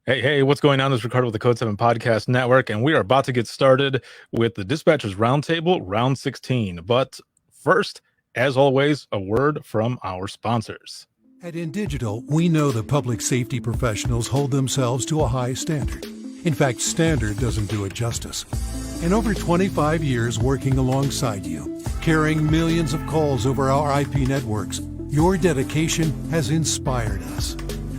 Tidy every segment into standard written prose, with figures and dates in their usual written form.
Hey, what's going on? This is Ricardo with the Code 7 Podcast Network, and we are about to get started with the Dispatchers Roundtable, round 16. But first, as always, a word from our sponsors. At InDigital, we know that public safety professionals hold themselves to a high standard. In fact, standard doesn't do it justice. In over 25 years working alongside you, carrying millions of calls over our IP networks, your dedication has inspired us.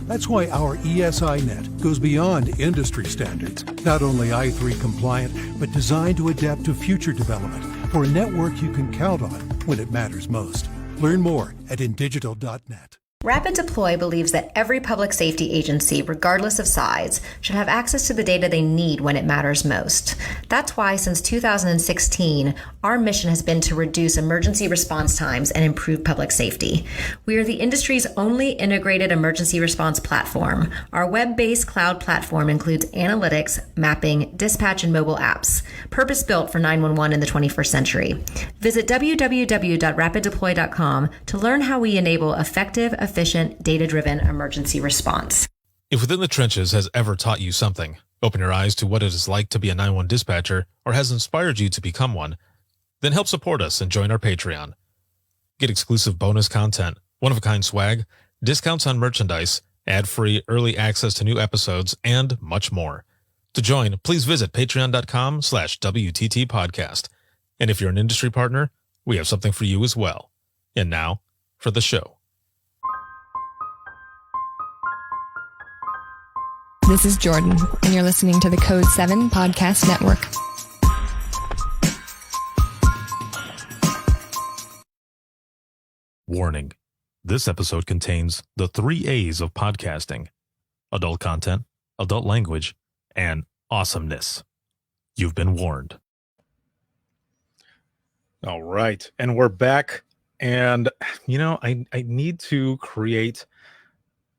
That's why our ESI net goes beyond industry standards, not only I3 compliant, but designed to adapt to future development for a network you can count on when it matters most. Learn more at indigital.net. Rapid Deploy believes that every public safety agency, regardless of size, should have access to the data they need when it matters most. That's why, since 2016, our mission has been to reduce emergency response times and improve public safety. We are the industry's only integrated emergency response platform. Our web-based cloud platform includes analytics, mapping, dispatch, and mobile apps, purpose-built for 911 in the 21st century. Visit www.rapiddeploy.com to learn how we enable effective, efficient, data-driven emergency response. If Within the Trenches has ever taught you something, open your eyes to what it is like to be a 911 dispatcher, or has inspired you to become one, then help support us and join our Patreon. Get exclusive bonus content, one-of-a-kind swag, discounts on merchandise, ad-free early access to new episodes, and much more. To join, please visit patreon.com/WTT podcast. And if you're an industry partner, we have something for you as well. And now, for the show. This is Jordan, and you're listening to the Code 7 Podcast Network. Warning. This episode contains the 3 A's of podcasting: adult content, adult language, and awesomeness. You've been warned. All right, and we're back. And, I need to create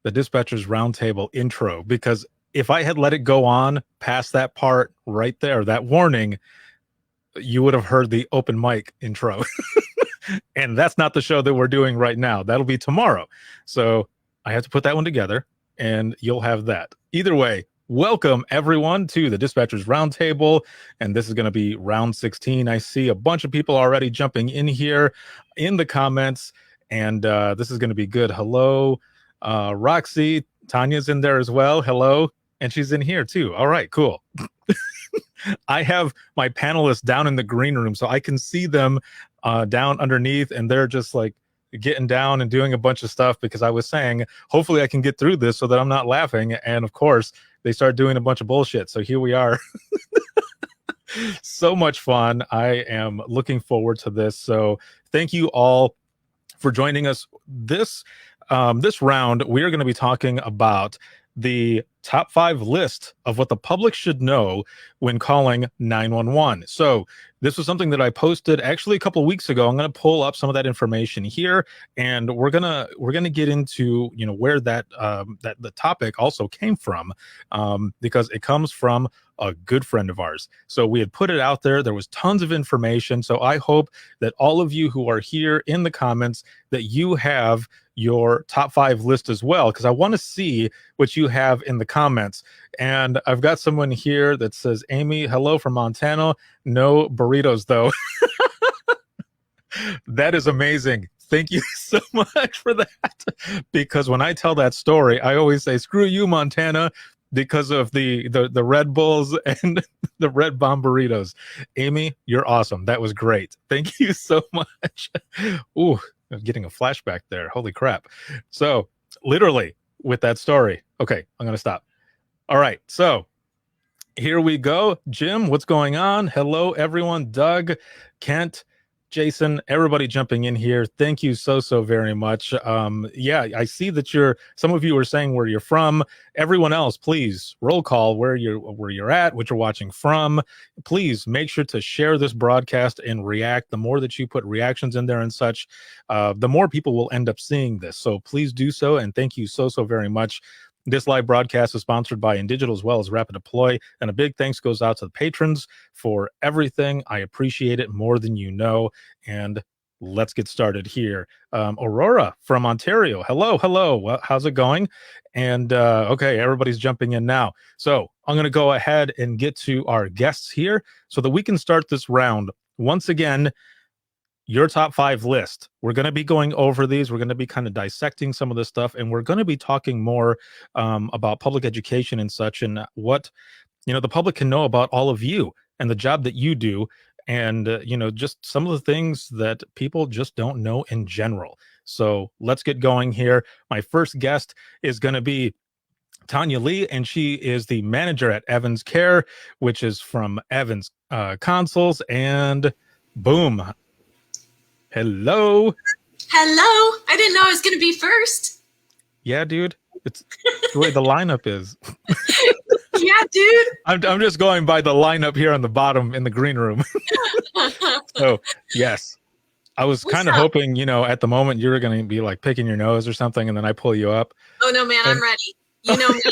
the Dispatchers Roundtable intro, because if I had let it go on past that part right there, that warning, you would have heard the open mic intro. And that's not the show that we're doing right now. That'll be tomorrow. So I have to put that one together, and you'll have that. Either way, welcome everyone to the Dispatchers Roundtable, and this is going to be round 16. I see a bunch of people already jumping in here in the comments, and this is going to be good. Hello, Roxy. Tanya's in there as well. Hello. And she's in here too. All right, cool. I have my panelists down in the green room, so I can see them down underneath, and they're just like getting down and doing a bunch of stuff, because I was saying, hopefully I can get through this so that I'm not laughing. And of course, they start doing a bunch of bullshit. So here we are. So much fun. I am looking forward to this. So thank you all for joining us. This round, we are going to be talking about the top 5 list of what the public should know when calling 911. So this was something that I posted actually a couple of weeks ago. I'm going to pull up some of that information here, and we're gonna get into where that the topic also came from, because it comes from a good friend of ours. So we had put it out there. There was tons of information. So I hope that all of you who are here in the comments, that you have your top 5 list as well, because I want to see what you have in the comments. And I've got someone here that says, Amy, hello from Montana. No burritos, though. That is amazing. Thank you so much for that. Because when I tell that story, I always say, screw you, Montana, because of the Red Bulls and the Red Bomb burritos. Amy, you're awesome. That was great. Thank you so much. Ooh, I'm getting a flashback there. Holy crap. So literally with that story. Okay, I'm going to stop. All right. So here we go. Jim, what's going on? Hello, everyone. Doug, Kent, Jason, everybody jumping in here. Thank you so very much. Yeah, I see that some of you are saying where you're from. Everyone else, please roll call where you're at, what you're watching from. Please make sure to share this broadcast and react. The more that you put reactions in there and such, the more people will end up seeing this. So please do so, and thank you so very much. This live broadcast is sponsored by InDigital as well as Rapid Deploy, and a big thanks goes out to the patrons for everything. I appreciate it more than you know, and let's get started here. Aurora from Ontario. Hello. How's it going? And okay, everybody's jumping in now. So I'm going to go ahead and get to our guests here so that we can start this round. Once again, your top 5 list. We're going to be going over these. We're going to be kind of dissecting some of this stuff, and we're going to be talking more about public education and such, and what the public can know about all of you and the job that you do, and just some of the things that people just don't know in general. So let's get going here. My first guest is going to be Tanya Lee, and she is the manager at Evans Care, which is from Evans Consoles. And boom. Hello. Hello. I didn't know I was going to be first. Yeah, dude. It's the way the lineup is. Yeah, dude. I'm just going by the lineup here on the bottom in the green room. So, yes. I was kind of hoping, at the moment you were going to be like picking your nose or something, and then I pull you up. Oh, no, man, I'm ready. You know me.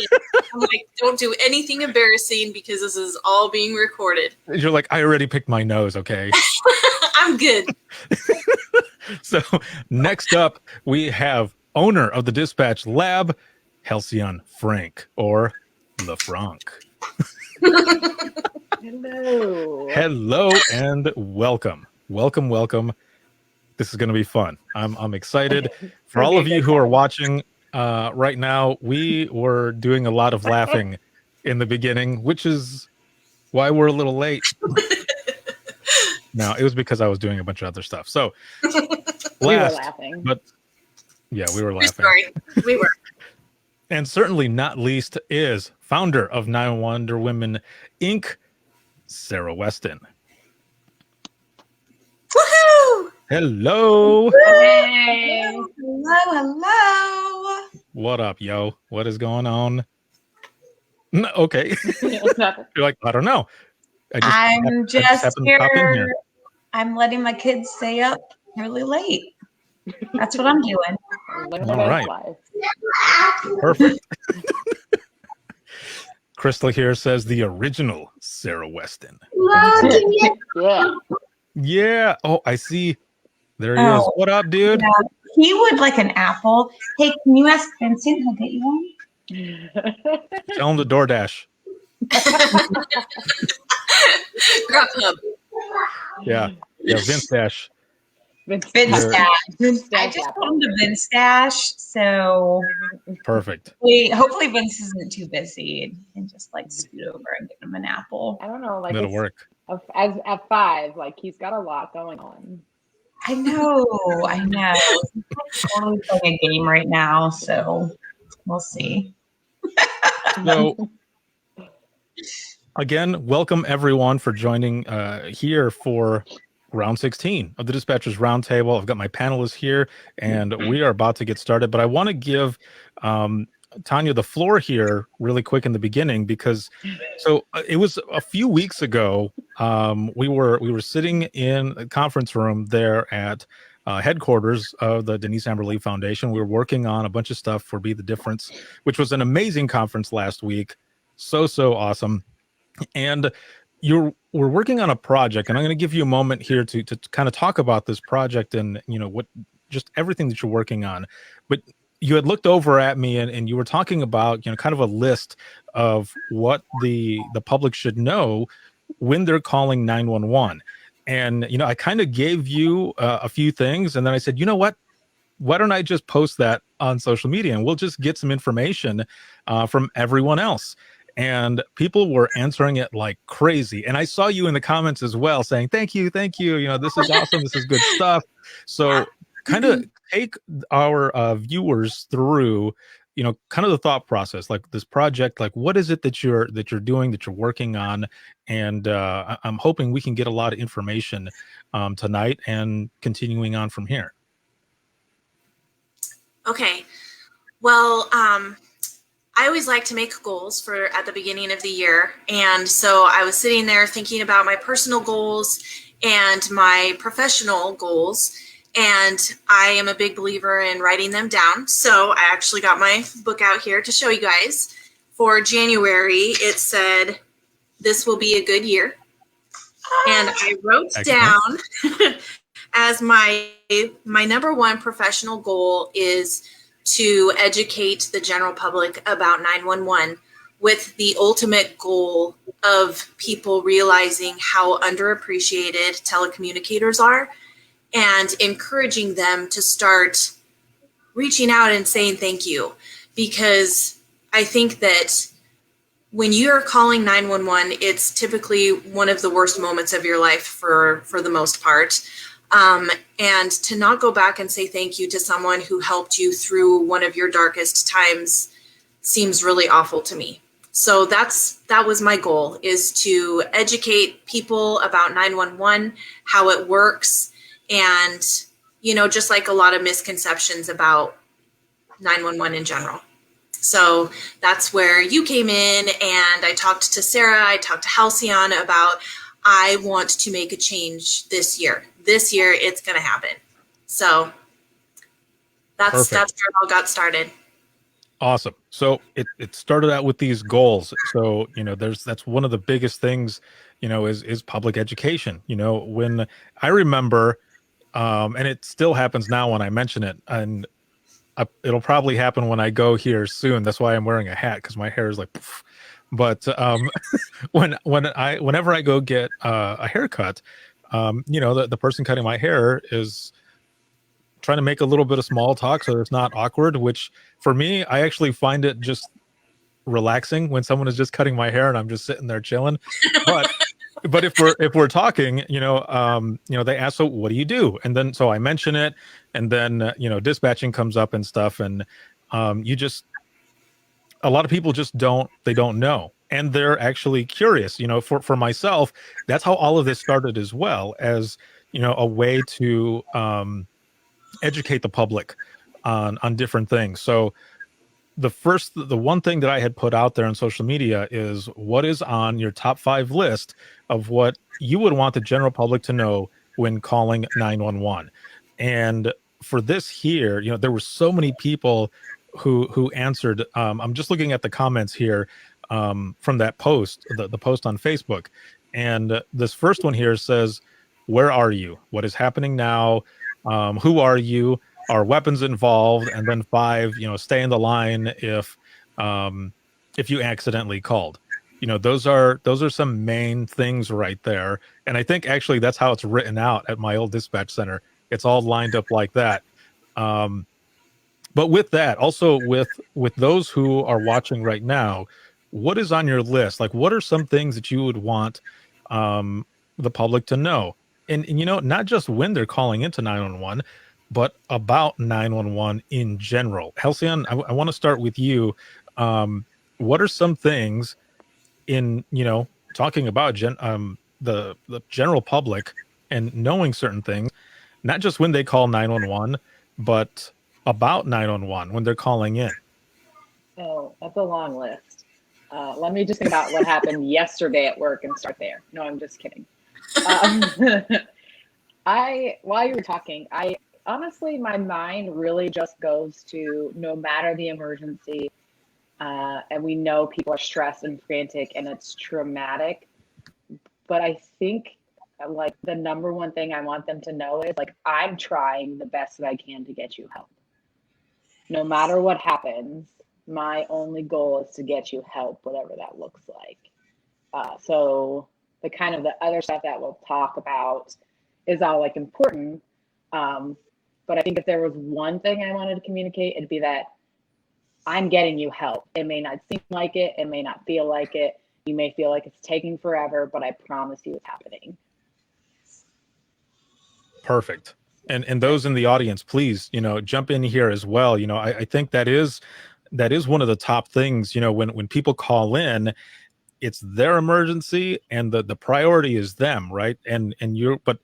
I'm like, don't do anything embarrassing because this is all being recorded. You're like, I already picked my nose, okay? I'm good. So next up, we have owner of the Dispatch Lab, Halcyon Frank, or LeFranc. Hello and welcome. This is going to be fun. I'm excited. For all of you who are watching right now, we were doing a lot of laughing in the beginning, which is why we're a little late. No, it was because I was doing a bunch of other stuff. So we were laughing. But yeah, we were laughing. Sorry, we were. And certainly not least is founder of 9 Wonder Women Inc., Sarah Weston. Woohoo! Hello. Hey. Hello. What up, yo? What is going on? No, okay. You're like, I don't know. I'm just here. I'm letting my kids stay up really late. That's what I'm doing. All right. Perfect. Crystal here says the original Sarah Weston. Yeah. Yeah. Oh, I see. There he is. What up, dude? Yeah. He would like an apple. Hey, can you ask Vincent? He'll get you one. Tell him to DoorDash. Grubhub. Yeah. Vince Dash. Vince Dash. I just put him to Vince Dash, so perfect. Hopefully Vince isn't too busy and just like scoot over and get him an apple. I don't know, like that'll work. At 5, like he's got a lot going on. I know. Totally playing a game right now, so we'll see. So again, welcome everyone for joining here for round 16 of the Dispatchers Roundtable. I've got my panelists here, and we are about to get started. But I want to give Tanya the floor here really quick in the beginning, because it was a few weeks ago. We were sitting in a conference room there at headquarters of the Denise Amber Lee Foundation. We were working on a bunch of stuff for Be the Difference, which was an amazing conference last week. So awesome. And we're working on a project, and I'm going to give you a moment here to kind of talk about this project and what just everything that you're working on. But you had looked over at me and you were talking about kind of a list of what the public should know when they're calling 911. And I kind of gave you a few things, and then I said, you know what? Why don't I just post that on social media, and we'll just get some information from everyone else. And people were answering it like crazy. And I saw you in the comments as well saying, thank you. This is awesome. This is good stuff. So kind of take our viewers through, kind of the thought process, like this project, like what is it that you're doing, that you're working on? And I'm hoping we can get a lot of information tonight and continuing on from here. Okay. Well, I always like to make goals at the beginning of the year. And so I was sitting there thinking about my personal goals and my professional goals. And I am a big believer in writing them down. So I actually got my book out here to show you guys. For January, it said, "This will be a good year." And I wrote down as my my number one professional goal is to educate the general public about 911 with the ultimate goal of people realizing how underappreciated telecommunicators are and encouraging them to start reaching out and saying thank you. Because I think that when you're calling 911, it's typically one of the worst moments of your life for the most part. And to not go back and say thank you to someone who helped you through one of your darkest times seems really awful to me. So that was my goal, is to educate people about 911, how it works, and, just like a lot of misconceptions about 911 in general. So that's where you came in, and I talked to Sarah, I talked to Halcyon about, I want to make a change this year. This year it's going to happen. So that's where it all got started. Awesome. So it started out with these goals. So, that's one of the biggest things, is public education. When I remember, and it still happens now when I mention it, and it'll probably happen when I go here soon. That's why I'm wearing a hat, because my hair is like, poof. But whenever I go get a haircut, the person cutting my hair is trying to make a little bit of small talk so it's not awkward, which for me, I actually find it just relaxing when someone is just cutting my hair and I'm just sitting there chilling. But if we're talking, they ask, so what do you do? And then so I mention it, and then dispatching comes up and stuff, and a lot of people just don't know, and they're actually curious. For myself, that's how all of this started, as well as a way to educate the public on different things. So the one thing that I had put out there on social media is, what is on your top 5 list of what you would want the general public to know when calling 911. And for this here, there were so many people who answered. I'm just looking at the comments here from that post, the post on Facebook. And this first one here says, where are you? What is happening now? Who are you? Are weapons involved? And then 5, stay in the line if you accidentally called. Those are some main things right there. And I think actually that's how it's written out at my old dispatch center. It's all lined up like that. But with that, also with those who are watching right now, what is on your list? Like, what are some things that you would want the public to know? And not just when they're calling into 911, but about 911 in general. Halcyon, I want to start with you. What are some things in, talking about the general public and knowing certain things, not just when they call 911, but about 911 when they're calling in? Oh, that's a long list. Let me just think about what happened yesterday at work and start there. No, I'm just kidding. While you were talking, honestly, my mind really just goes to, no matter the emergency, and we know people are stressed and frantic and it's traumatic, but I think like the number one thing I want them to know is, like, I'm trying the best that I can to get you help. No matter what happens, my only goal is to get you help, whatever that looks like. So the kind of the other stuff that we'll talk about is all like important. But I think if there was one thing I wanted to communicate, it'd be that I'm getting you help. It may not seem like it. It may not feel like it. You may feel like it's taking forever, but I promise you it's happening. Perfect. And those in the audience, please, jump in here as well. I think that is one of the top things, when people call in, it's their emergency and the priority is them, right? But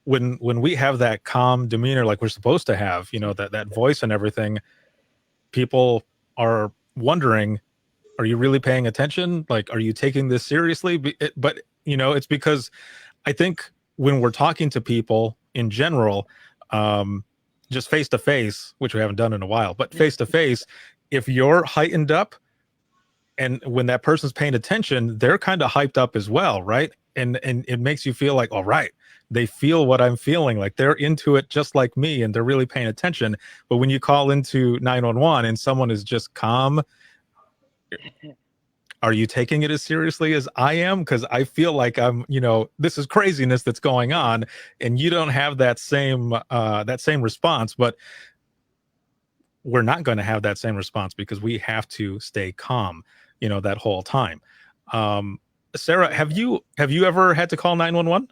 when we have that calm demeanor, like we're supposed to have, that voice and everything, people are wondering, are you really paying attention? Like, are you taking this seriously? But it's because I think when we're talking to people in general, just face to face, which we haven't done in a while, but face to face, if you're heightened up, and when that person's paying attention, they're kind of hyped up as well, right? And it makes you feel like, all right, they feel what I'm feeling. Like they're into it just like me, and they're really paying attention. But when you call into 911 and someone is just calm, are you taking it as seriously as I am? Because I feel like I'm, this is craziness that's going on, and you don't have that same response. But we're not going to have that same response because we have to stay calm, that whole time. Sarah, have you ever had to call 911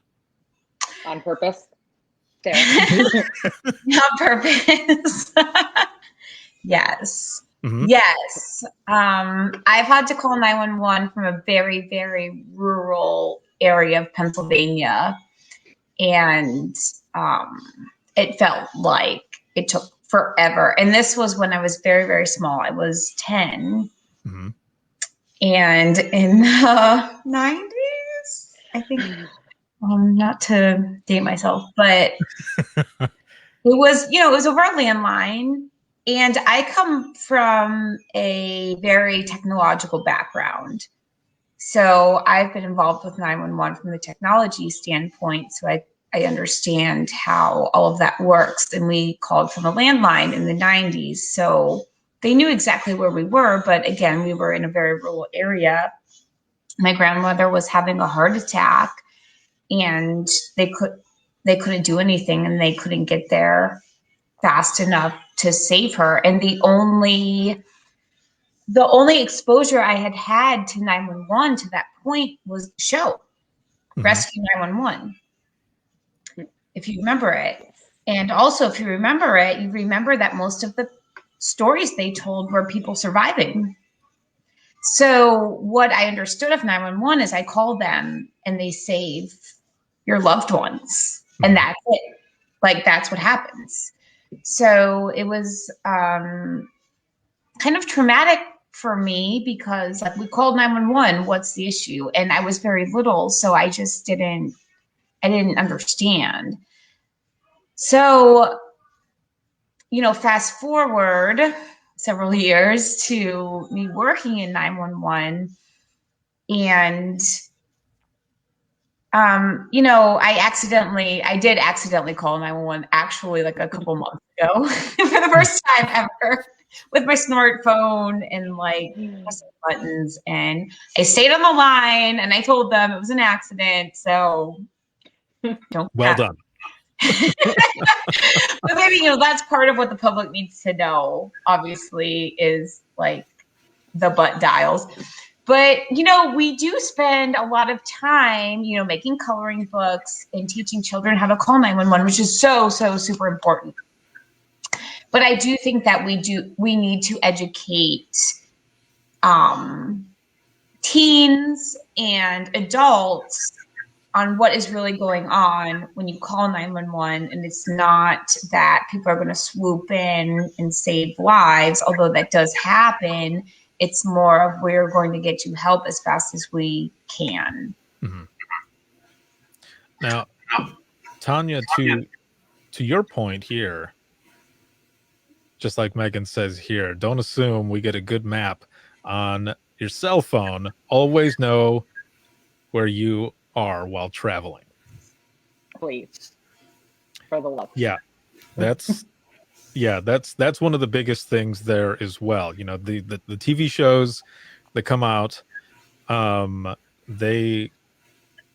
on purpose? On purpose. Yes. Mm-hmm. Yes. I've had to call 911 from a very, very rural area of Pennsylvania. And it felt like it took forever. And this was when I was very, very small. I was 10. Mm-hmm. And in the 90s, I think, not to date myself, but it was over a landline. And I come from a very technological background. So I've been involved with 911 from the technology standpoint. So I understand how all of that works. And we called from a landline in the 90s. So they knew exactly where we were. But again, we were in a very rural area. My grandmother was having a heart attack, and they couldn't do anything, and they couldn't get there fast enough to save her. And the only exposure I had to 911 to that point was the show, Rescue 911, if you remember it. And also, if you remember it, you remember that most of the stories they told were people surviving. So what I understood of 911 is I call them and they save your loved ones. And that's it. Like, that's what happens. So it was kind of traumatic for me because, like, we called 911, what's the issue? And I was very little, so I just didn't understand. So, fast forward several years to me working in 911, and I did accidentally call 911 actually like a couple months ago for the first time ever with my smartphone and like pressing buttons. And I stayed on the line and I told them it was an accident. So don't. Well done. But maybe, that's part of what the public needs to know, obviously, is like the butt dials. But, we do spend a lot of time, making coloring books and teaching children how to call 911, which is so, so super important. But I do think that we need to educate teens and adults on what is really going on when you call 911. And it's not that people are going to swoop in and save lives, although that does happen. It's more of, we're going to get you help as fast as we can. Mm-hmm. Now, Tanya, to your point here, just like Megan says here, don't assume we get a good map on your cell phone. Always know where you are while traveling. Please. For the love. Yeah. That's one of the biggest things there as well. The TV shows that come out,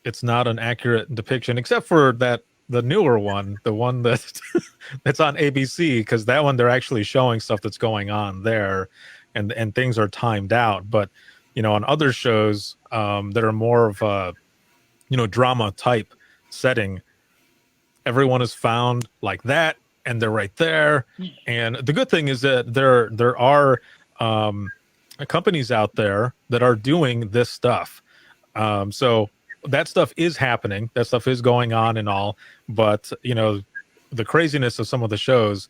it's not an accurate depiction, except for the newer one, the one that's on ABC, because that one they're actually showing stuff that's going on there, and things are timed out. But on other shows that are more of a drama type setting, everyone is found like that, and they're right there. And the good thing is that there are companies out there that are doing this stuff. So that stuff is happening. That stuff is going on and all. But, the craziness of some of the shows,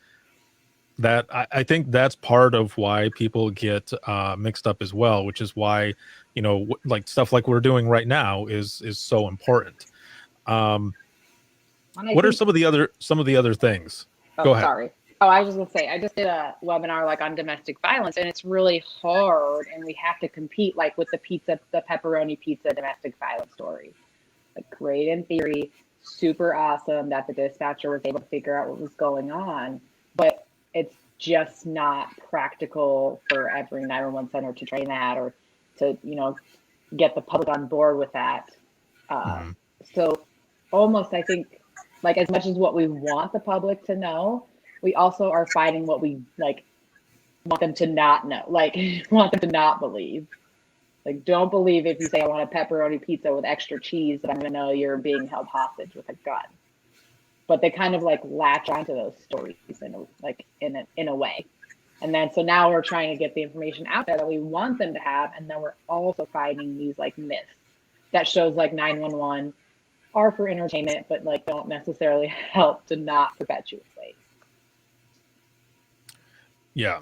that I think that's part of why people get mixed up as well, which is why, like stuff like we're doing right now is so important. What are some of the other things? Go ahead. Sorry. Oh, I was just gonna say, I just did a webinar on domestic violence, and it's really hard, and we have to compete with the pepperoni pizza domestic violence story. Great in theory, super awesome that the dispatcher was able to figure out what was going on, but it's just not practical for every 911 center to train that or to, get the public on board with that. So almost, I think, like as much as what we want the public to know, we also are fighting what we like want them to not know, like want them to not believe. Like, don't believe if you say I want a pepperoni pizza with extra cheese that I'm going to know you're being held hostage with a gun. But they kind of like latch onto those stories in a way. And then so now we're trying to get the information out there that we want them to have, and then we're also fighting these like myths that shows like 911 are for entertainment, but like don't necessarily help to not perpetuate. Yeah,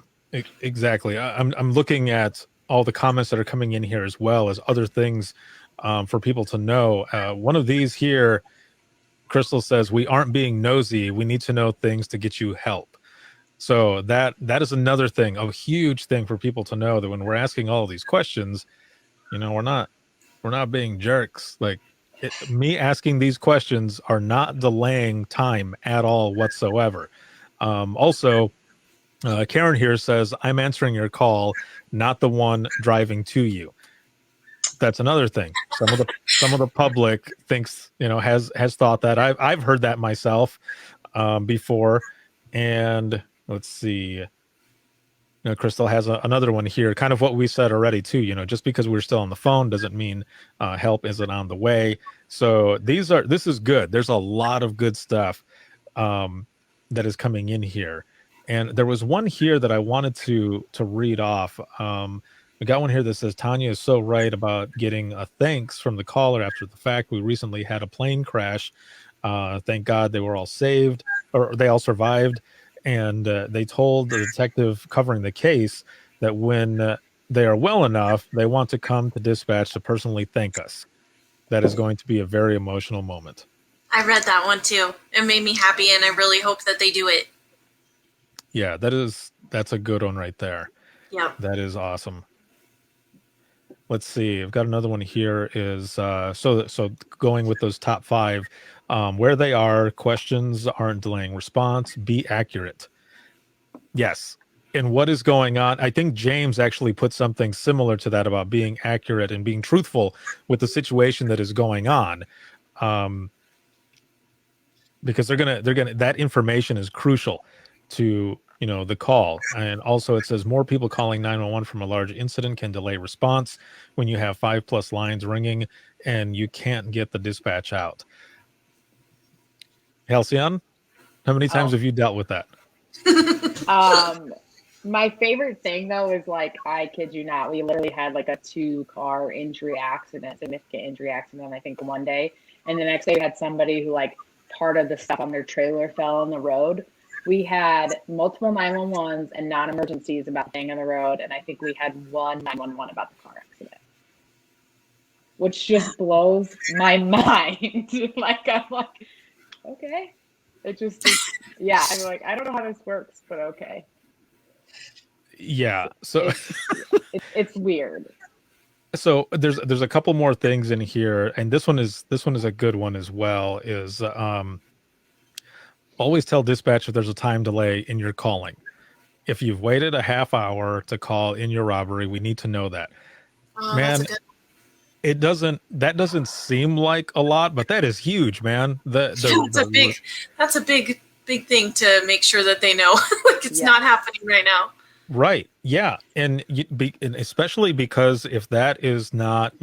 exactly. I'm looking at all the comments that are coming in here as well as other things for people to know. One of these here, Crystal says, we aren't being nosy. We need to know things to get you help. So that is another thing, a huge thing for people to know, that when we're asking all of these questions, we're not being jerks. Like me asking these questions are not delaying time at all whatsoever. Also, Karen here says, I'm answering your call, not the one driving to you. That's another thing. Some of the public thinks, has thought that. I've heard that myself before. And let's see. Crystal has another one here, kind of what we said already too. Just because we're still on the phone doesn't mean help isn't on the way. So this is good. There's a lot of good stuff that is coming in here. And there was one here that I wanted to read off. We got one here that says, Tanya is so right about getting a thanks from the caller after the fact. We recently had a plane crash. Thank God they were all saved, or they all survived. And they told the detective covering the case that when they are well enough, they want to come to dispatch to personally thank us. That is going to be a very emotional moment. I read that one too. It made me happy, and I really hope that they do it. Yeah, that's a good one right there. Yeah. That is awesome. Let's see. I've got another one here is so going with those top 5, where they are, questions aren't delaying response, be accurate. Yes. And what is going on? I think James actually put something similar to that about being accurate and being truthful with the situation that is going on. Because they're gonna that information is crucial to the call. And also it says more people calling 911 from a large incident can delay response when you have 5+ lines ringing and you can't get the dispatch out. Halcyon, how many times have you dealt with that? My favorite thing though is like, I kid you not, we literally had like a 2-car significant injury accident, I think one day. And the next day we had somebody who like part of the stuff on their trailer fell on the road. We had multiple 911s and non-emergencies about staying on the road. And I think we had one 911 about the car accident, which just blows my mind. Like, I'm like, okay. It just, yeah. I'm like, I don't know how this works, but okay. Yeah. So it's weird. So there's a couple more things in here, and this one is a good one as well. Is always tell dispatch if there's a time delay in your calling. If you've waited a half hour to call in your robbery, we need to know that. Man, that doesn't seem like a lot, but that is huge, man. That's a big thing to make sure that they know like it's not happening right now. Right. Yeah. And especially because if that is not,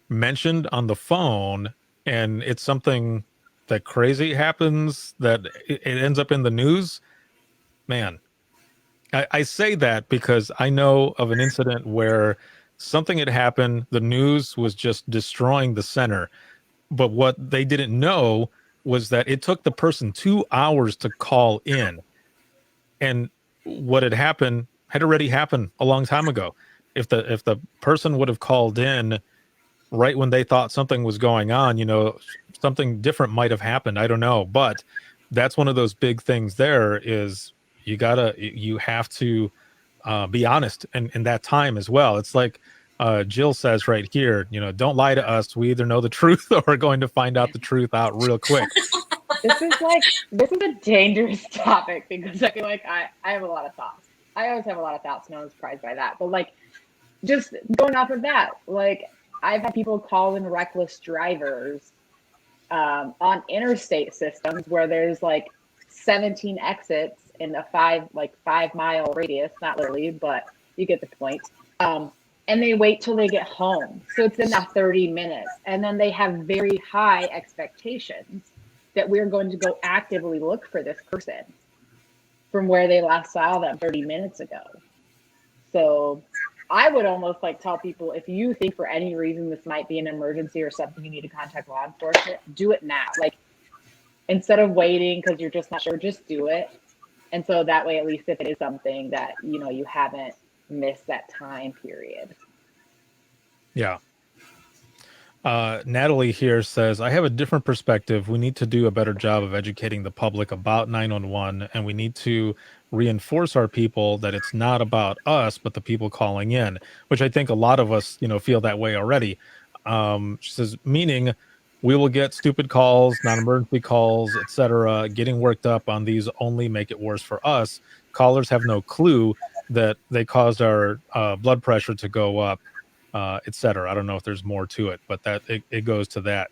mentioned on the phone and it's something that crazy happens that it ends up in the news, man, I say that because I know of an incident where something had happened. The news was just destroying the center. But what they didn't know was that it took the person 2 hours to call in. And what had happened had already happened a long time ago. If the person would have called in right when they thought something was going on, something different might have happened. I don't know. But that's one of those big things there is you have to be honest in that time as well. It's like Jill says right here, don't lie to us. We either know the truth or are going to find out the truth out real quick. This is a dangerous topic because I feel like I have a lot of thoughts. I always have a lot of thoughts, no one's surprised by that. But like, just going off of that, like, I've had people call in reckless drivers on interstate systems where there's like 17 exits in a 5 mile radius, not literally, but you get the point. And they wait till they get home. So it's in that 30 minutes. And then they have very high expectations that we're going to go actively look for this person from where they last saw them 30 minutes ago. So I would almost like tell people, if you think for any reason this might be an emergency or something you need to contact law enforcement, do it now. Like, instead of waiting because you're just not sure, just do it. And so that way, at least if it is something that, you haven't missed that time period. Yeah. Natalie here says, I have a different perspective. We need to do a better job of educating the public about 911, and we need to reinforce our people that it's not about us, but the people calling in, which I think a lot of us, feel that way already. She says, meaning we will get stupid calls, non-emergency calls, etc. Getting worked up on these only make it worse for us. Callers have no clue that they caused our blood pressure to go up, etc. I don't know if there's more to it, but that it goes to that,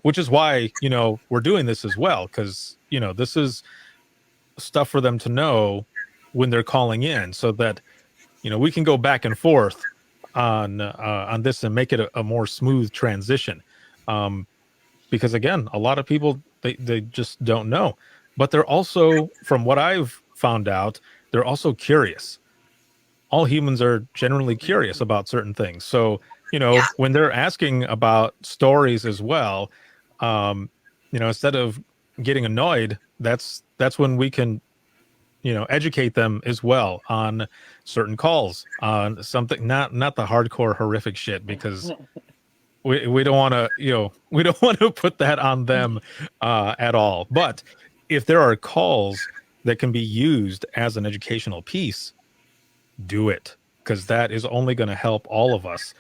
which is why, we're doing this as well, because, this is stuff for them to know when they're calling in, so that, we can go back and forth on this and make it a more smooth transition. Because again, a lot of people, they just don't know, but they're also, from what I've found out, they're also curious. All humans are generally curious about certain things. So, when they're asking about stories as well, instead of getting annoyed, that's when we can, educate them as well on certain calls, on something, not the hardcore horrific shit, because we don't want to, we don't want to put that on them at all. But if there are calls that can be used as an educational piece, do it, because that is only going to help all of us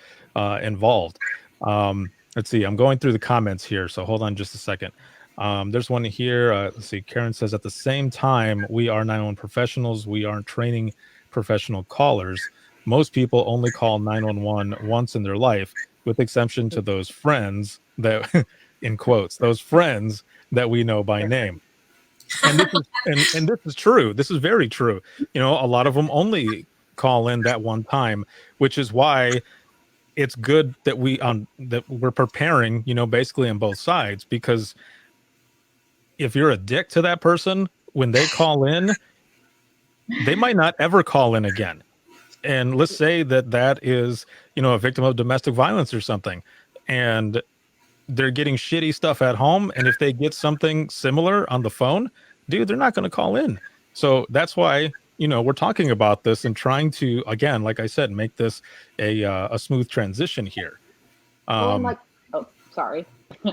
involved. Let's see, I'm going through the comments here, so hold on just a second. There's one here. Let's see, Karen says, at the same time, we are 911 professionals. We aren't training professional callers. Most people only call 911 once in their life, with exception to those friends that, in quotes, those friends that we know by name. And this is, and this is true. This is very true. A lot of them only call in that one time, which is why it's good that we're preparing, basically on both sides, because if you're a dick to that person when they call in, they might not ever call in again. And let's say that is, a victim of domestic violence or something, and they're getting shitty stuff at home, and if they get something similar on the phone, dude, they're not going to call in. So that's why, we're talking about this and trying to, again, like I said, make this a smooth transition here. Oh, sorry.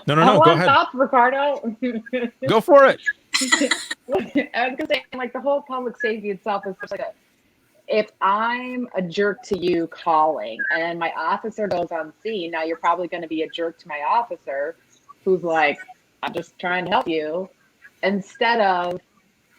No, go ahead. Thoughts, Ricardo. Go for it. I was gonna say, like, the whole public safety itself is just like if I'm a jerk to you calling and my officer goes on scene, now you're probably going to be a jerk to my officer who's like, I'm just trying to help you, instead of,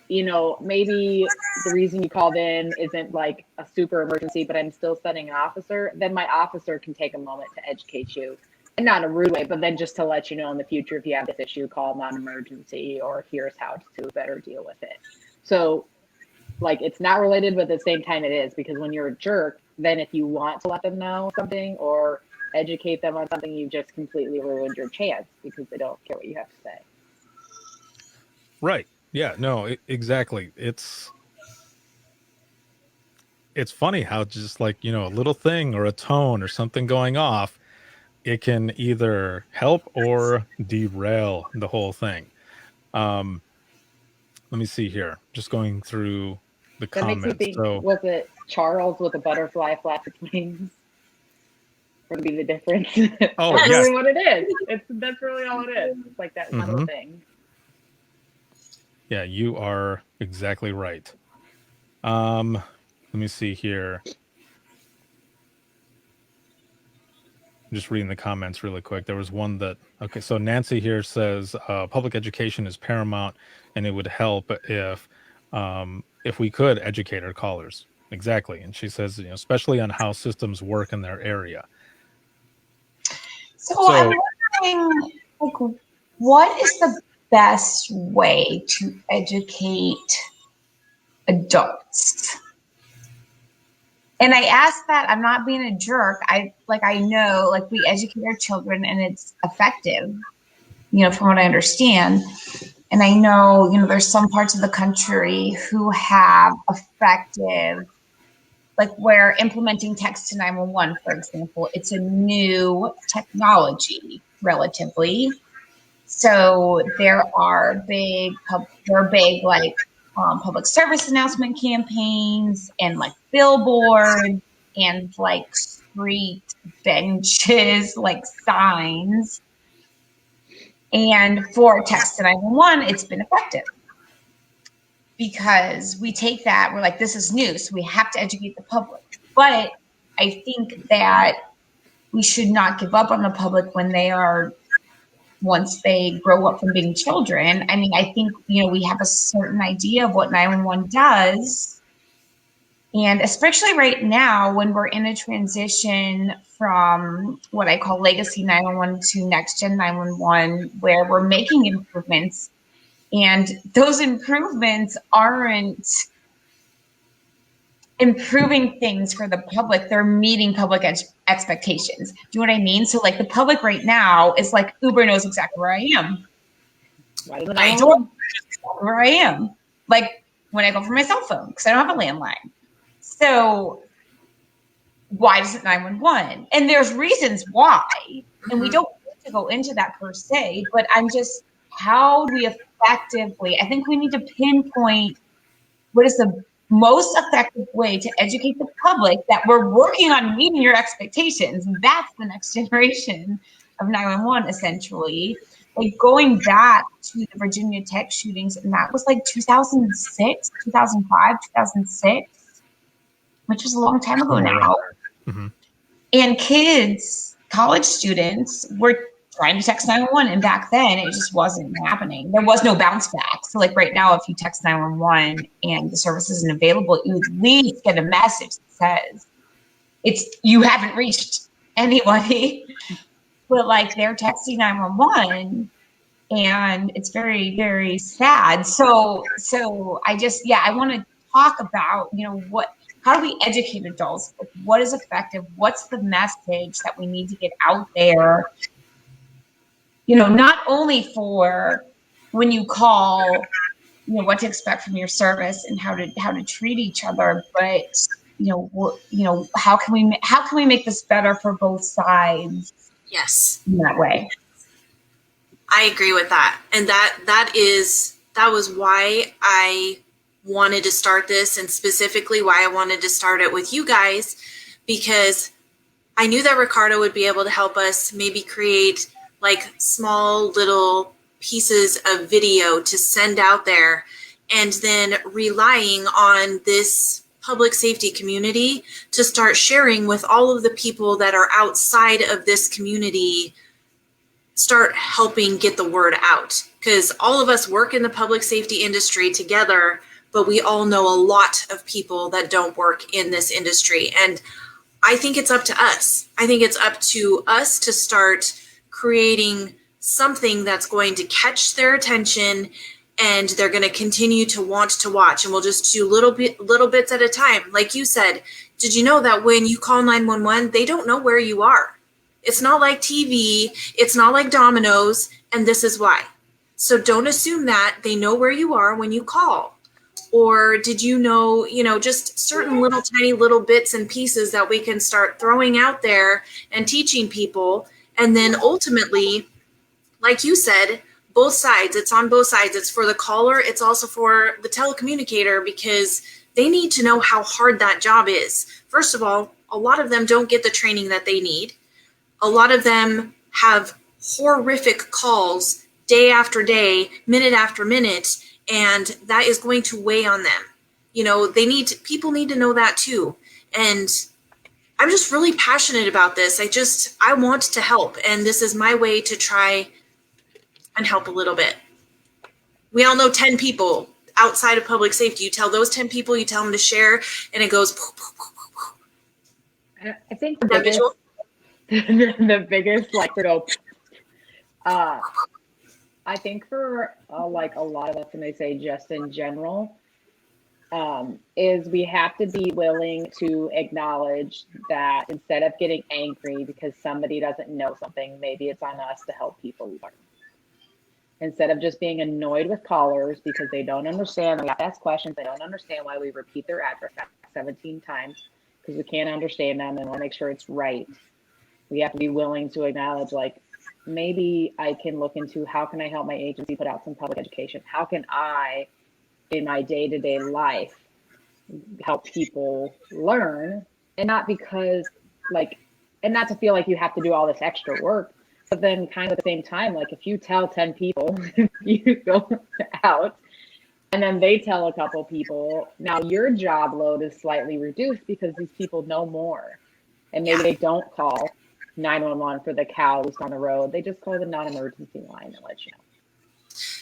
maybe the reason you called in isn't like a super emergency, but I'm still sending an officer. Then my officer can take a moment to educate you, and not in a rude way, but then just to let you know in the future, if you have this issue, call non-emergency, or here's how to better deal with it. So, like, it's not related, but at the same time it is, because when you're a jerk, then if you want to let them know something or educate them on something, you just completely ruined your chance because they don't care what you have to say. Right. Yeah, no, exactly. It's funny how just like, a little thing or a tone or something going off, it can either help or derail the whole thing. Let me see here. Just going through the That comments. makes me think, So, was it Charles with a butterfly flaps its wings? Would be the difference. Oh, That's yes. really what it is. That's really all it is. It's like that little thing. Yeah, you are exactly right. Let me see here. just reading the comments really quick. There was one that, okay, so Nancy here says public education is paramount, and it would help if we could educate our callers. Exactly. And she says, especially on how systems work in their area. So I'm wondering, like, what is the best way to educate adults? And I ask that, I'm not being a jerk. I know, like, we educate our children and it's effective, from what I understand. And I know, there's some parts of the country who have effective, like where implementing text to 911, for example, it's a new technology relatively. So there are big like public service announcement campaigns and like billboards and like street benches, like signs. And for text to 911, it's been effective because we take that, we're like, this is new, so we have to educate the public. But I think that we should not give up on the public once they grow up from being children. I mean, I think, we have a certain idea of what 911 does. And especially right now, when we're in a transition from what I call legacy 911 to next gen 911, where we're making improvements, and those improvements aren't improving things for the public, they're meeting public expectations. Do you know what I mean? So like the public right now is like, Uber knows exactly where I am. I don't know where I am. Like when I go for my cell phone, because I don't have a landline. So why does it 911? And there's reasons why, and we don't need to go into that per se, but I'm just, how do we effectively, I think we need to pinpoint what is the most effective way to educate the public that we're working on meeting your expectations. That's the next generation of 911, essentially. Like going back to the Virginia Tech shootings, and that was like 2006, 2005, 2006, which was a long time ago now. Mm-hmm. And kids, college students, were trying to text 911, and back then it just wasn't happening. There was no bounce back. So like right now, if you text 911 and the service isn't available, you at least get a message that says you haven't reached anybody. But like they're texting 911, and it's very, very sad. So I want to talk about, how do we educate adults? What is effective? What's the message that we need to get out there? Not only for when you call, what to expect from your service and how to treat each other, but how can we make this better for both sides? Yes, in that way. I agree with that, and that was why I wanted to start this, and specifically why I wanted to start it with you guys, because I knew that Ricardo would be able to help us maybe create like small little pieces of video to send out there, and then relying on this public safety community to start sharing with all of the people that are outside of this community, start helping get the word out. Because all of us work in the public safety industry together, but we all know a lot of people that don't work in this industry. And I think it's up to us. I think it's up to us to start creating something that's going to catch their attention, and they're going to continue to want to watch. And we'll just do little bits at a time. Like you said, did you know that when you call 911, they don't know where you are? It's not like TV. It's not like Domino's. And this is why. So don't assume that they know where you are when you call. Or did you know, just certain little tiny little bits and pieces that we can start throwing out there and teaching people. And then ultimately, like you said, both sides, it's on both sides. It's for the caller. It's also for the telecommunicator, because they need to know how hard that job is. First of all, a lot of them don't get the training that they need. A lot of them have horrific calls day after day, minute after minute, and that is going to weigh on them. People need to know that too. And I'm just really passionate about this. I want to help, and this is my way to try and help a little bit. We all know 10 people outside of public safety. You tell those 10 people, you tell them to share, and it goes. I think the biggest, the biggest like to go. I think for like a lot of us, and I say just in general, is we have to be willing to acknowledge that instead of getting angry because somebody doesn't know something, maybe it's on us to help people learn. Instead of just being annoyed with callers because they don't understand, we have to ask questions, they don't understand why we repeat their address 17 times because we can't understand them and want to make sure it's right. We have to be willing to acknowledge, like, maybe I can look into how can I help my agency put out some public education? How can I, in my day-to-day life, help people learn? And not because, like, and not to feel like you have to do all this extra work, but then kind of at the same time, like if you tell 10 people, you go out and then they tell a couple people, now your job load is slightly reduced because these people know more. And maybe they don't call 911 for the cow who's on the road. They just call the non-emergency line and let you know.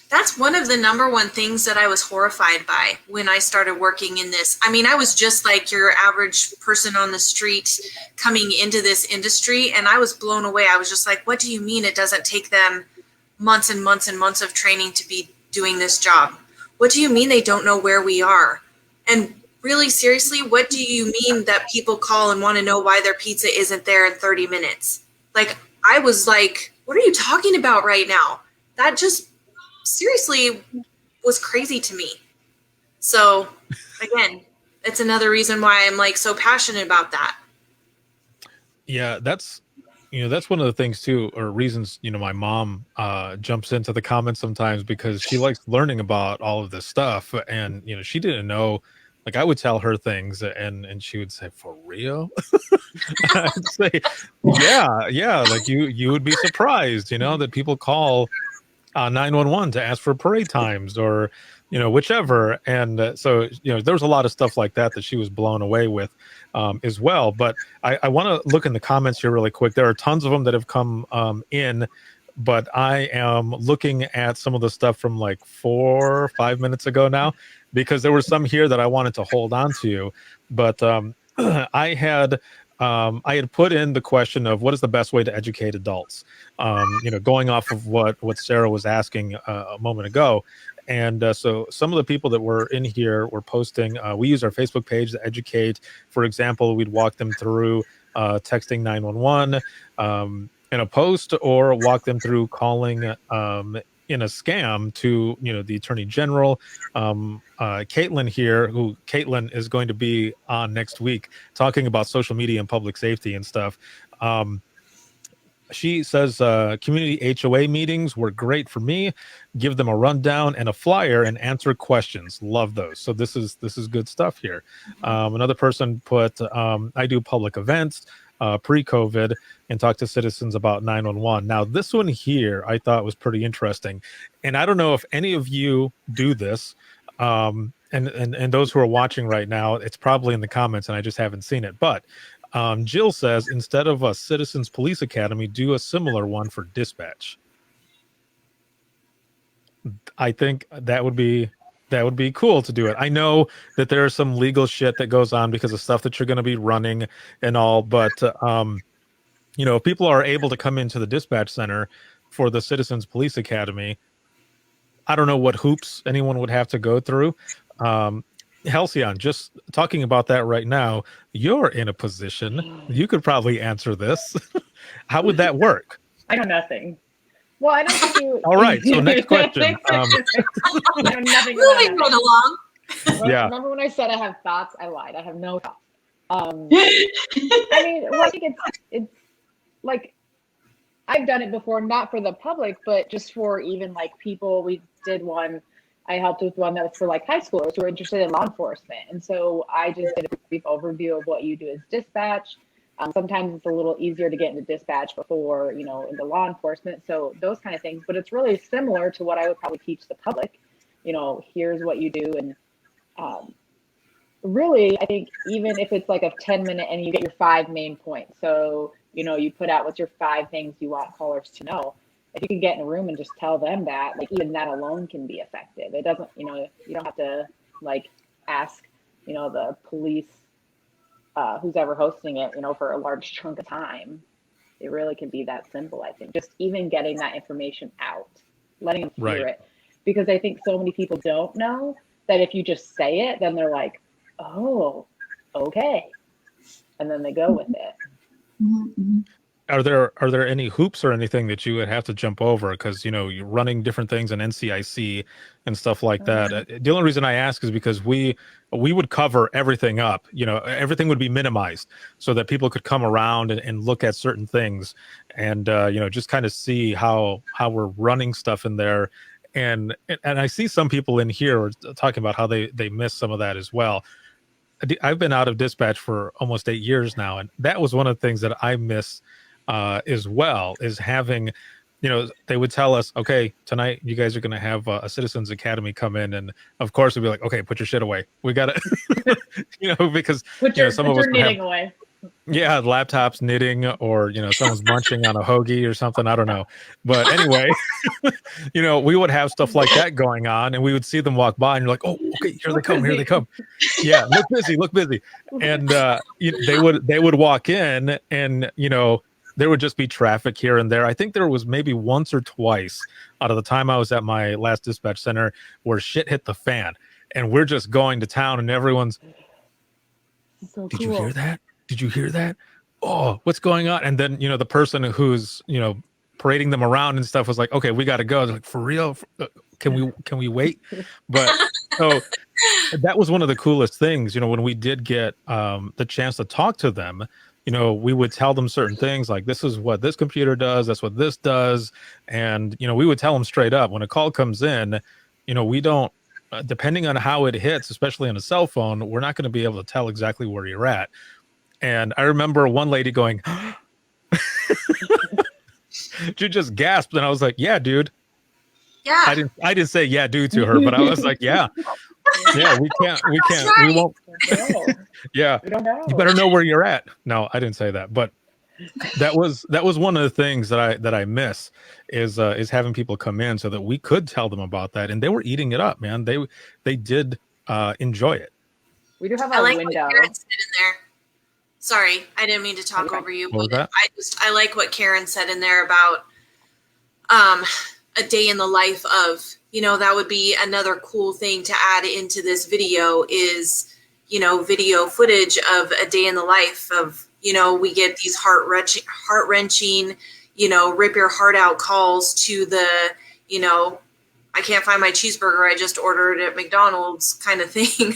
That's one of the number one things that I was horrified by when I started working in this. I mean, I was just like your average person on the street coming into this industry, and I was blown away. I was just like, what do you mean it doesn't take them months and months and months of training to be doing this job? What do you mean they don't know where we are? And really, seriously, what do you mean that people call and want to know why their pizza isn't there in 30 minutes? Like, I was like, what are you talking about right now? That just seriously was crazy to me. So again, it's another reason why I'm like so passionate about that. Yeah, that's one of the things too, or reasons, my mom jumps into the comments sometimes because she likes learning about all of this stuff. And, she didn't know, like I would tell her things and she would say, for real? I'd say, yeah. Like you would be surprised, that people call 911 to ask for parade times or whichever. And so there was a lot of stuff like that she was blown away with as well. But I want to look in the comments here really quick. There are tons of them that have come in, but I am looking at some of the stuff from like 4 or 5 minutes ago now, because there were some here that I wanted to hold on to. But I had put in the question of what is the best way to educate adults, going off of what Sarah was asking a moment ago. And so some of the people that were in here were posting, we use our Facebook page to educate. For example, we'd walk them through texting 911 in a post, or walk them through calling in a scam to the Attorney General. Caitlin is going to be on next week talking about social media and public safety and stuff. She says community HOA meetings were great for me. Give them a rundown and a flyer and answer questions. Love those. So this is good stuff here. Another person put, I do public events pre-COVID and talk to citizens about 911. Now this one here I thought was pretty interesting, and I don't know if any of you do this. And those who are watching right now, it's probably in the comments and I just haven't seen it. But Jill says, instead of a Citizens Police Academy, do a similar one for dispatch. I think that would be cool to do it. I know that there's some legal shit that goes on because of stuff that you're going to be running and all, but if people are able to come into the dispatch center for the Citizens Police Academy, I don't know what hoops anyone would have to go through. Halcyon, just talking about that right now, you're in a position, you could probably answer this. How would that work? I know nothing. Well, I don't think you. All right, so next question. I know nothing. Moving right along. Yeah. Remember when I said I have thoughts? I lied. I have no thoughts. I mean, well, I think it's like I've done it before, not for the public, but just for even like people. We did one. I helped with one that was for like high schoolers who are interested in law enforcement. And so I just did a brief overview of what you do as dispatch. Sometimes it's a little easier to get into dispatch before, into law enforcement. So those kind of things, but it's really similar to what I would probably teach the public. Here's what you do. And really, I think even if it's like a 10-minute and you get your 5 main points, so you put out what's your 5 things you want callers to know. If you can get in a room and just tell them that, like even that alone can be effective. It doesn't, you don't have to like ask, the police, who's ever hosting it, for a large chunk of time. It really can be that simple, I think. Just even getting that information out, letting them hear it. Because I think so many people don't know that if you just say it, then they're like, oh, okay. And then they go with it. Mm-hmm. Are there any hoops or anything that you would have to jump over? Because, you're running different things in NCIC and stuff like that. The only reason I ask is because we would cover everything up. Everything would be minimized so that people could come around and look at certain things and, just kind of see how we're running stuff in there. And I see some people in here talking about how they miss some of that as well. I've been out of dispatch for almost 8 years now, and that was one of the things that I miss as well, is having, they would tell us, okay, tonight you guys are going to have a Citizens Academy come in, and of course we'd be like, okay, put your shit away. We got to, because some of us knitting away. Yeah, laptops, knitting, or someone's munching on a hoagie or something. I don't know, but anyway, we would have stuff like that going on, and we would see them walk by, and you're like, "Oh, okay, here they come, here they come." Yeah, look busy, and they would walk in, and there would just be traffic here and there. I think there was maybe once or twice out of the time I was at my last dispatch center where shit hit the fan, and we're just going to town, and everyone's, "Did you hear that? Did you hear that? Oh, what's going on?" And then, the person who's, parading them around and stuff was like, "Okay, we got to go." They're like, "For real? Can we wait?" But so that was one of the coolest things, when we did get the chance to talk to them, we would tell them certain things like, this is what this computer does. That's what this does. And, we would tell them straight up when a call comes in, we don't, depending on how it hits, especially on a cell phone, we're not going to be able to tell exactly where you're at. And I remember one lady going, she just gasped, and I was like, "Yeah, dude." Yeah. I didn't say "yeah, dude" to her, but I was like, "Yeah, we can't, right. we won't." Yeah, you better know where you're at. No, I didn't say that, but that was one of the things that I miss is having people come in so that we could tell them about that, and they were eating it up, man. They did enjoy it. We do have a window. What Karen said in there. Sorry, I didn't mean to talk over you. What was that? I like what Karen said in there about a day in the life of, that would be another cool thing to add into this video is, video footage of a day in the life of, we get these heart-wrenching, rip your heart out calls to the, I can't find my cheeseburger I just ordered at McDonald's kind of thing.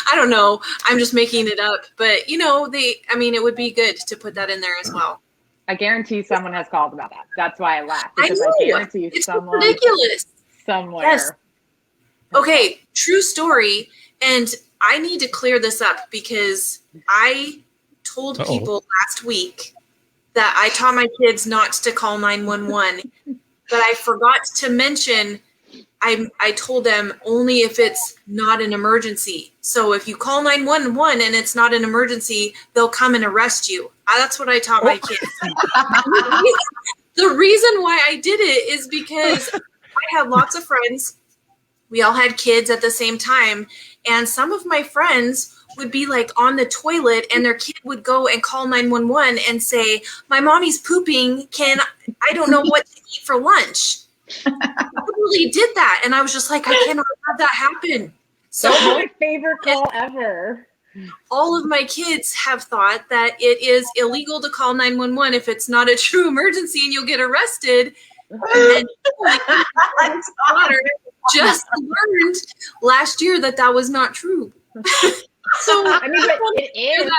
I don't know. I'm just making it up. But, it would be good to put that in there as well. I guarantee someone has called about that. That's why I laughed. Because I guarantee it's someone ridiculous. Somewhere. Yes. Okay, true story. And I need to clear this up because I told people last week that I taught my kids not to call 911. But I forgot to mention, I told them only if it's not an emergency. So if you call 911 and it's not an emergency, they'll come and arrest you. That's what I taught my kids. The reason why I did it is because I had lots of friends. We all had kids at the same time. And some of my friends would be like on the toilet and their kid would go and call 911 and say, "My mommy's pooping. I don't know what to eat for lunch." I really did that. And I was just like, I cannot have that happen. So that's my favorite call ever. All of my kids have thought that it is illegal to call 911 if it's not a true emergency and you'll get arrested. And my daughter just learned last year that was not true. So but it is.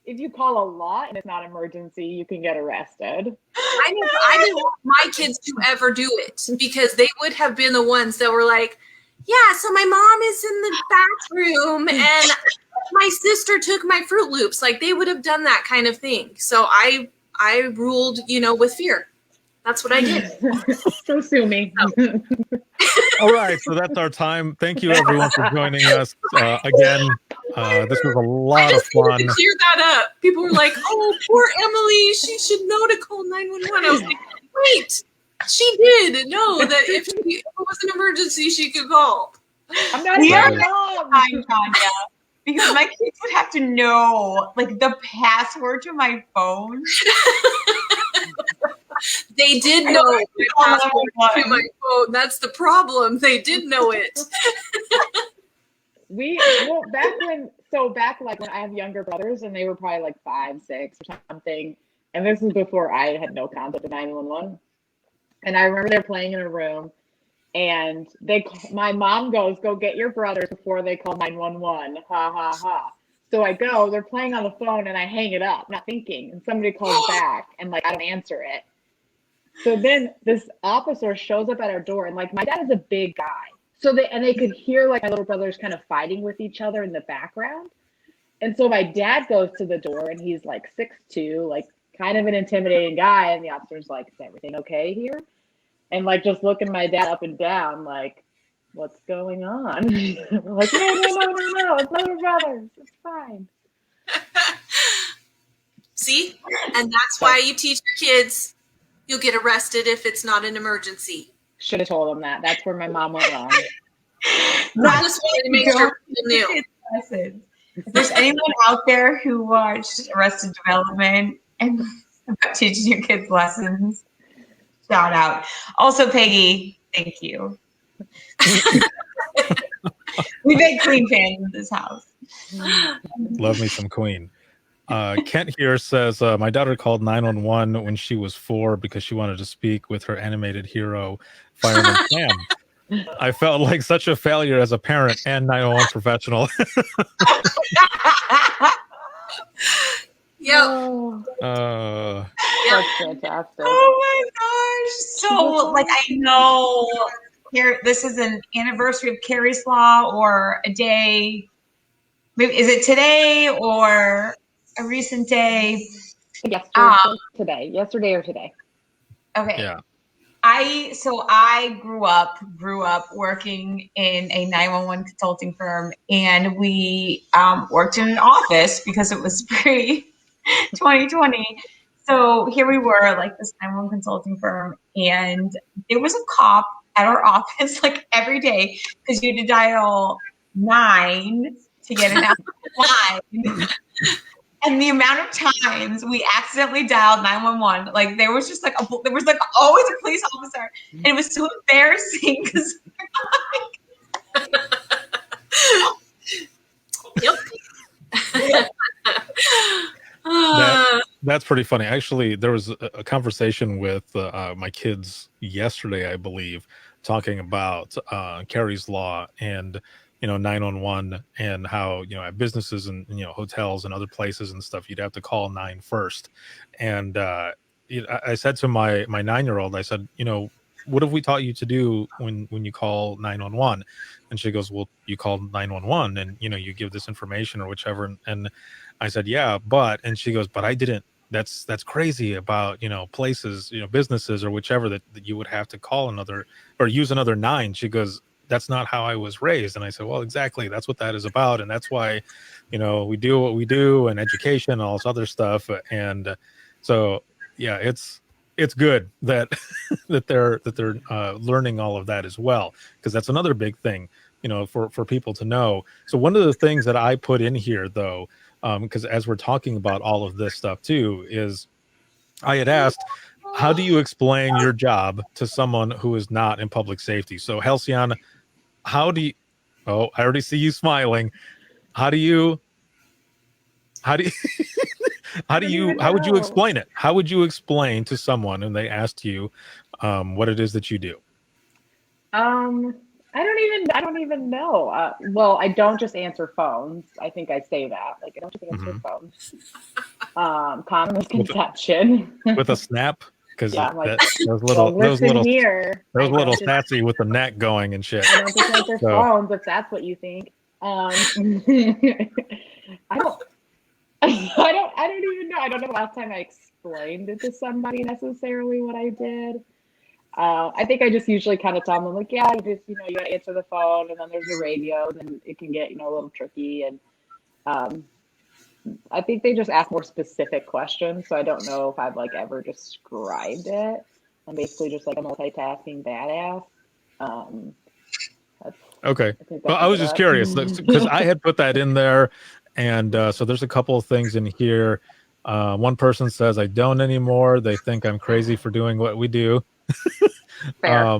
If you call a lot and it's not emergency, you can get arrested. I didn't want my kids to ever do it because they would have been the ones that were like, "Yeah, so my mom is in the bathroom and my sister took my Fruit Loops." Like they would have done that kind of thing. So I ruled, with fear. That's what I did. So sue me. All right, so that's our time. Thank you, everyone, for joining us again. This was a lot of fun. To clear that up. People were like, "Oh, poor Emily. She should know to call 911." I was like, "Wait, she did know that if it was an emergency, she could call." I'm not We are your mom. fine, Tanya, because my kids would have to know like the password to my phone. They did know my password to my phone. That's the problem. They did know it. Back like when I have younger brothers and they were probably like 5, 6 or something, and this was before I had no concept of 911. And I remember they're playing in a room, and my mom goes, "Go get your brothers before they call 911." Ha ha ha. So I go, they're playing on the phone, and I hang it up, not thinking, and somebody calls back, and like I don't answer it. So then this officer shows up at our door, and like my dad is a big guy. So they could hear like my little brothers kind of fighting with each other in the background. And so my dad goes to the door, and he's like 6'2", like kind of an intimidating guy. And the officer's like, "Is everything okay here?" And like just looking my dad up and down, like, "What's going on?" We're like, no, it's my little brothers. It's fine. See? And that's why you teach your kids you'll get arrested if it's not an emergency. Should have told them that. That's where my mom went wrong. I just wanted to make sure people knew. If there's anyone out there who watched Arrested Development and about teaching your kids lessons, shout out. Also, Peggy, thank you. We make Queen fans in this house. Love me some Queen. Kent here says, my daughter called 911 when she was 4 because she wanted to speak with her animated hero, Fireman Sam. I felt like such a failure as a parent and 911 professional. Yep. That's fantastic. Oh my gosh. So, like, I know here, this is an anniversary of Carrie's Law or a day. Maybe, is it today or a recent day? Yesterday or today. Okay. Yeah. I grew up working in a 911 consulting firm, and we worked in an office because it was pre 2020. So here we were, like this 911 consulting firm, and there was a cop at our office like every day because you had to dial 9 to get an line. And the amount of times we accidentally dialed 911, like there was always a police officer, and it was so embarrassing because Yep. That's pretty funny. Actually, there was a conversation with my kids yesterday, I believe, talking about Carrie's Law and 911 and how at businesses and hotels and other places and stuff, you'd have to call 9 first. And I said to my 9-year-old, I said, what have we taught you to do when you call 911? And she goes, well, you call 911 and you give this information or whichever. And I said, yeah, and she goes, but I didn't. That's crazy about places, businesses or whichever that you would have to call another or use another 9. She goes, that's not how I was raised. And I said, well, exactly. That's what that is about. And that's why, we do what we do and education and all this other stuff. And so, yeah, it's good that that they're learning all of that as well, because that's another big thing, for people to know. So one of the things that I put in here, though, because as we're talking about all of this stuff too, is I had asked, how do you explain your job to someone who is not in public safety? So Halcyon, how do you, I already see you smiling. How would you explain it? How would you explain to someone when they asked you what it is that you do? I don't even know. Well, I don't just answer phones. I think I say that. Like, I don't just answer phones. Common misconception. With a snap? Because yeah, like, those little sassy with the neck going and shit. I don't just answer phones if that's what you think. I I don't even know. I don't know the last time I explained it to somebody necessarily what I did. I think I just usually kind of tell them like, yeah, you just, you got to answer the phone, and then there's the radio, and it can get, a little tricky. And um, I think they just ask more specific questions. So I don't know if I've like ever described it. I'm basically just like a multitasking badass. Um, that's, Okay. I think Well, that I sums was it just up. curious because I had put that in there. And so there's a couple of things in here. One person says, I don't anymore. They think I'm crazy for doing what we do. Fair.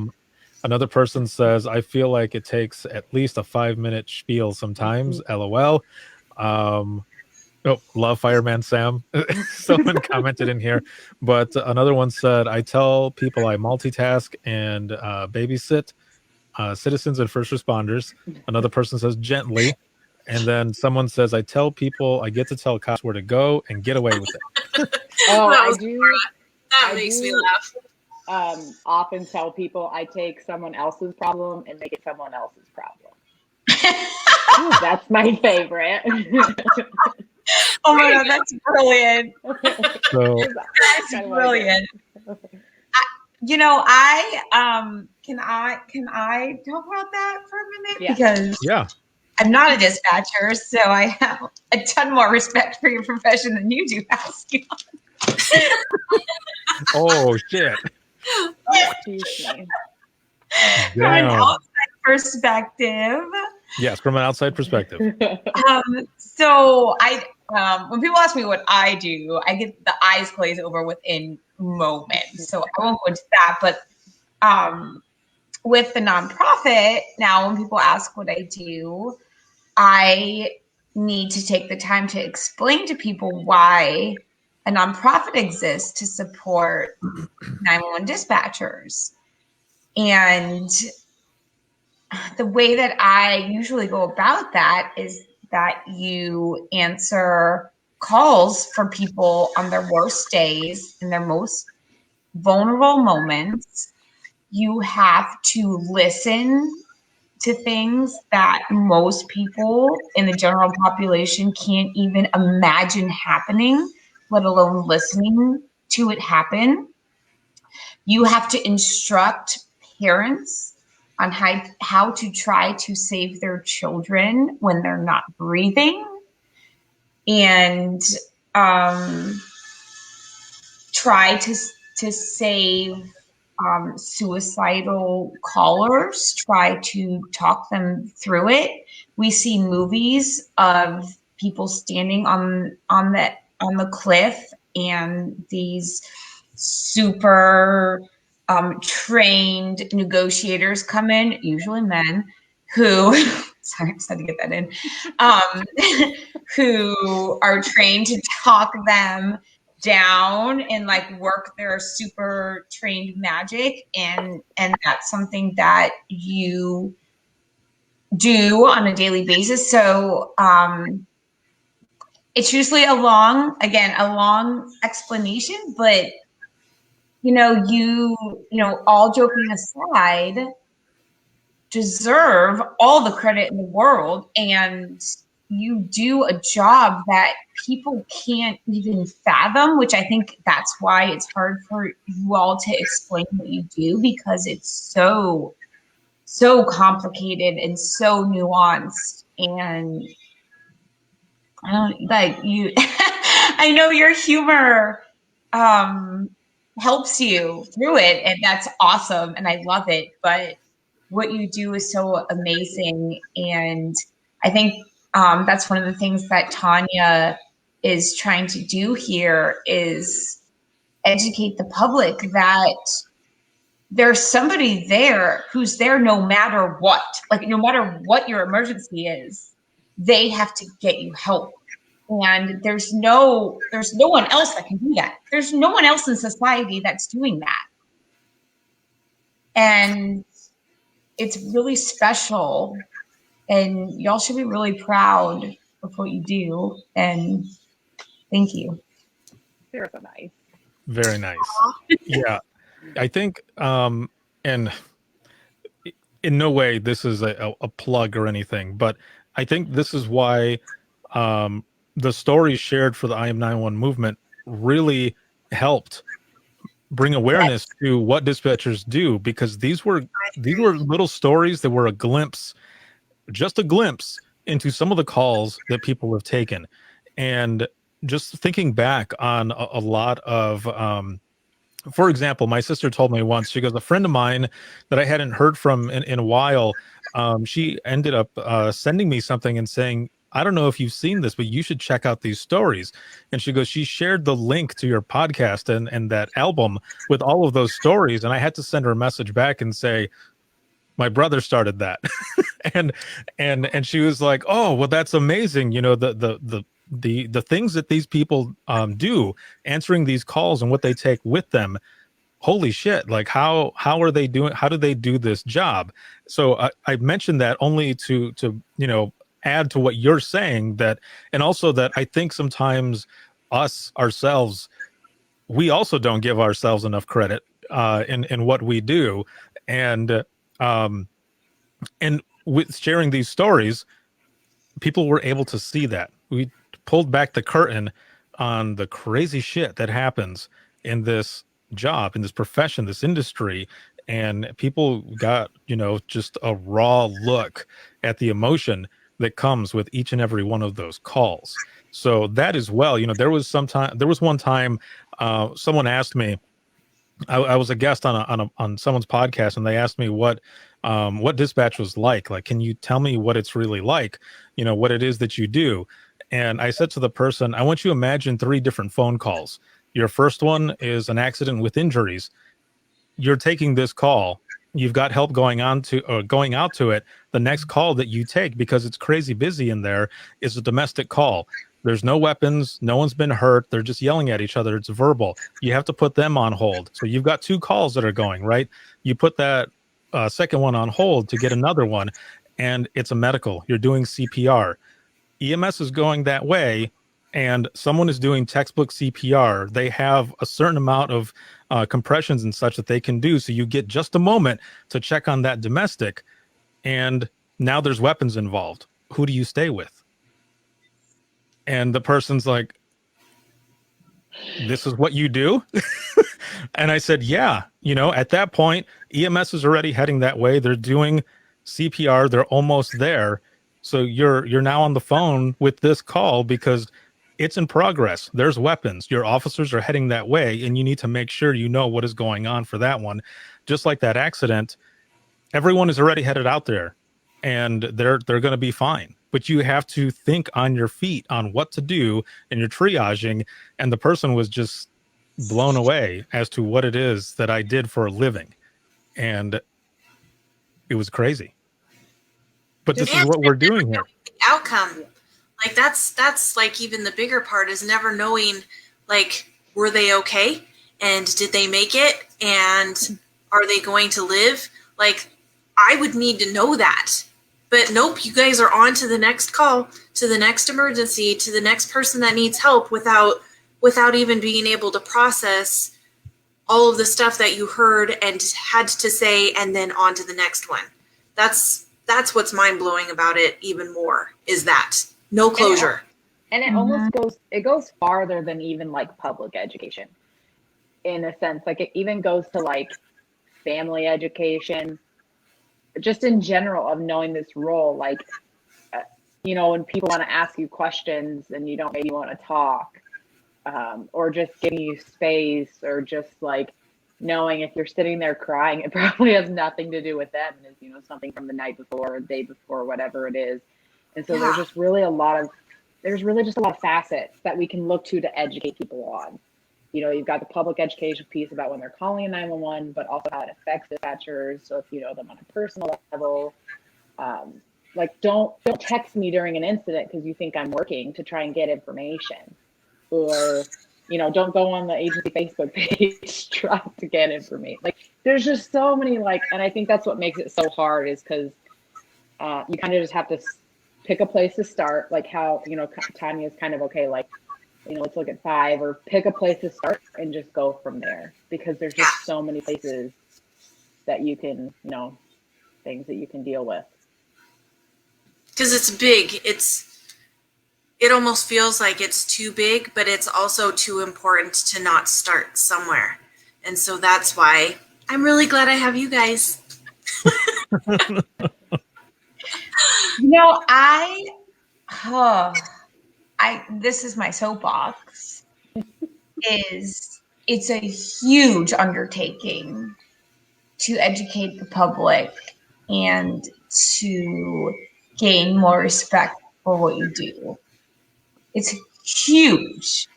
Another person says, I feel like it takes at least a 5-minute spiel sometimes. LOL. Oh, love Fireman Sam. Someone commented in here. But another one said, I tell people I multitask and babysit citizens and first responders. Another person says gently. And then someone says, I tell people I get to tell cops where to go and get away with it. Oh, That I was do. that I makes me do laugh. often tell people I take someone else's problem and make it someone else's problem. That's my favorite. Oh my God, that's brilliant. So That's brilliant. I can I talk about that for a minute? Yeah. Because yeah. I'm not a dispatcher, so I have a ton more respect for your profession than you do, Pascal. Oh shit. Excuse me. From an Damn. outside perspective, Yes, from an outside perspective. so when people ask me what I do, I get the eyes glaze over within moments. So I won't go into that, but with the nonprofit, now when people ask what I do, I need to take the time to explain to people why a nonprofit exists to support 911 dispatchers. And the way that I usually go about that is that you answer calls for people on their worst days and their most vulnerable moments. You have to listen to things that most people in the general population can't even imagine happening, let alone listening to it happen. You have to instruct parents on how to try to save their children when they're not breathing, and try to save suicidal callers, try to talk them through it. We see movies of people standing on the cliff, and these super trained negotiators come in, usually men, who sorry, I just had to get that in, who are trained to talk them down and like work their super trained magic, and that's something that you do on a daily basis. So it's usually a long explanation, but all joking aside, deserve all the credit in the world, and you do a job that people can't even fathom, which I think that's why it's hard for you all to explain what you do, because it's so complicated and so nuanced. And I don't like you. I know your humor helps you through it, and that's awesome, and I love it. But what you do is so amazing, and I think that's one of the things that Tanya is trying to do here is educate the public that there's somebody there who's there no matter what. Like, no matter what your emergency is, they have to get you help. And there's no one else that can do that. There's no one else in society that's doing that. And it's really special. And y'all should be really proud of what you do. And thank you. They're so nice. Very nice. Yeah. I think and in no way this is a plug or anything, but I think this is why the stories shared for the I Am 911 movement really helped bring awareness to what dispatchers do, because these were little stories that were a glimpse, just a glimpse into some of the calls that people have taken. And just thinking back on a lot of for example, my sister told me once, she goes, a friend of mine that I hadn't heard from in a while, she ended up sending me something and saying, I don't know if you've seen this, but you should check out these stories. And she goes, she shared the link to your podcast and that album with all of those stories. And I had to send her a message back and say, my brother started that. and and she was like, oh, well, that's amazing. You know, the things that these people do, answering these calls and what they take with them, holy shit, like how are they doing, how do they do this job? So I mentioned that only to you know, add to what you're saying, that, and also that I think sometimes us ourselves, we also don't give ourselves enough credit in what we do. And um and with sharing these stories, people were able to see that. We pulled back the curtain on the crazy shit that happens in this job, in this profession, this industry. And people got, you know, just a raw look at the emotion that comes with each and every one of those calls. So that as well, you know, there was one time someone asked me, I was a guest on someone's podcast, and they asked me what dispatch was like. Like, can you tell me what it's really like? You know, what it is that you do? And I said to the person, I want you to imagine 3 different phone calls. Your first one is an accident with injuries. You're taking this call. You've got help going out to it. The next call that you take, because it's crazy busy in there, is a domestic call. There's no weapons. No one's been hurt. They're just yelling at each other. It's verbal. You have to put them on hold. So you've got 2 calls that are going, right? You put that second one on hold to get another one, and it's a medical. You're doing CPR. EMS is going that way, and someone is doing textbook CPR. They have a certain amount of compressions and such that they can do. So you get just a moment to check on that domestic, and now there's weapons involved. Who do you stay with? And the person's like, this is what you do? And I said, yeah. You know, at that point, EMS is already heading that way. They're doing CPR. They're almost there. So you're now on the phone with this call because it's in progress. There's weapons. Your officers are heading that way, and you need to make sure you know what is going on for that one. Just like that accident, everyone is already headed out there, and they're going to be fine. But you have to think on your feet on what to do, and you're triaging. And the person was just blown away as to what it is that I did for a living, and it was crazy. But this is what we're doing here. Outcome. Like that's like even the bigger part is never knowing, like, were they okay? And did they make it? And are they going to live? Like, I would need to know that. But nope, you guys are on to the next call, to the next emergency, to the next person that needs help without even being able to process all of the stuff that you heard and had to say, and then on to the next one. That's what's mind-blowing about it even more, is that no closure. And it almost goes farther than even like public education, in a sense. Like, it even goes to like family education, just in general, of knowing this role. Like, you know, when people want to ask you questions and you don't maybe want to talk, or just giving you space, or just like knowing if you're sitting there crying, it probably has nothing to do with them. And it's, you know, something from the night before or the day before, whatever it is. And so there's just really there's really just a lot of facets that we can look to educate people on. You know, you've got the public education piece about when they're calling a 911, but also how it affects dispatchers. So if you know them on a personal level, like don't text me during an incident because you think I'm working to try and get information. Or, you know, don't go on the agency Facebook page trying to get information. Like, there's just so many, like, and I think that's what makes it so hard, is because you kind of just have to pick a place to start, like how, you know, Tanya is kind of okay, like, you know, let's look at 5, or pick a place to start and just go from there, because there's just so many places that you can, you know, things that you can deal with. Because it's big. it almost feels like it's too big, but it's also too important to not start somewhere. And so that's why I'm really glad I have you guys. This is my soapbox. It's a huge undertaking to educate the public and to gain more respect for what you do. It's huge.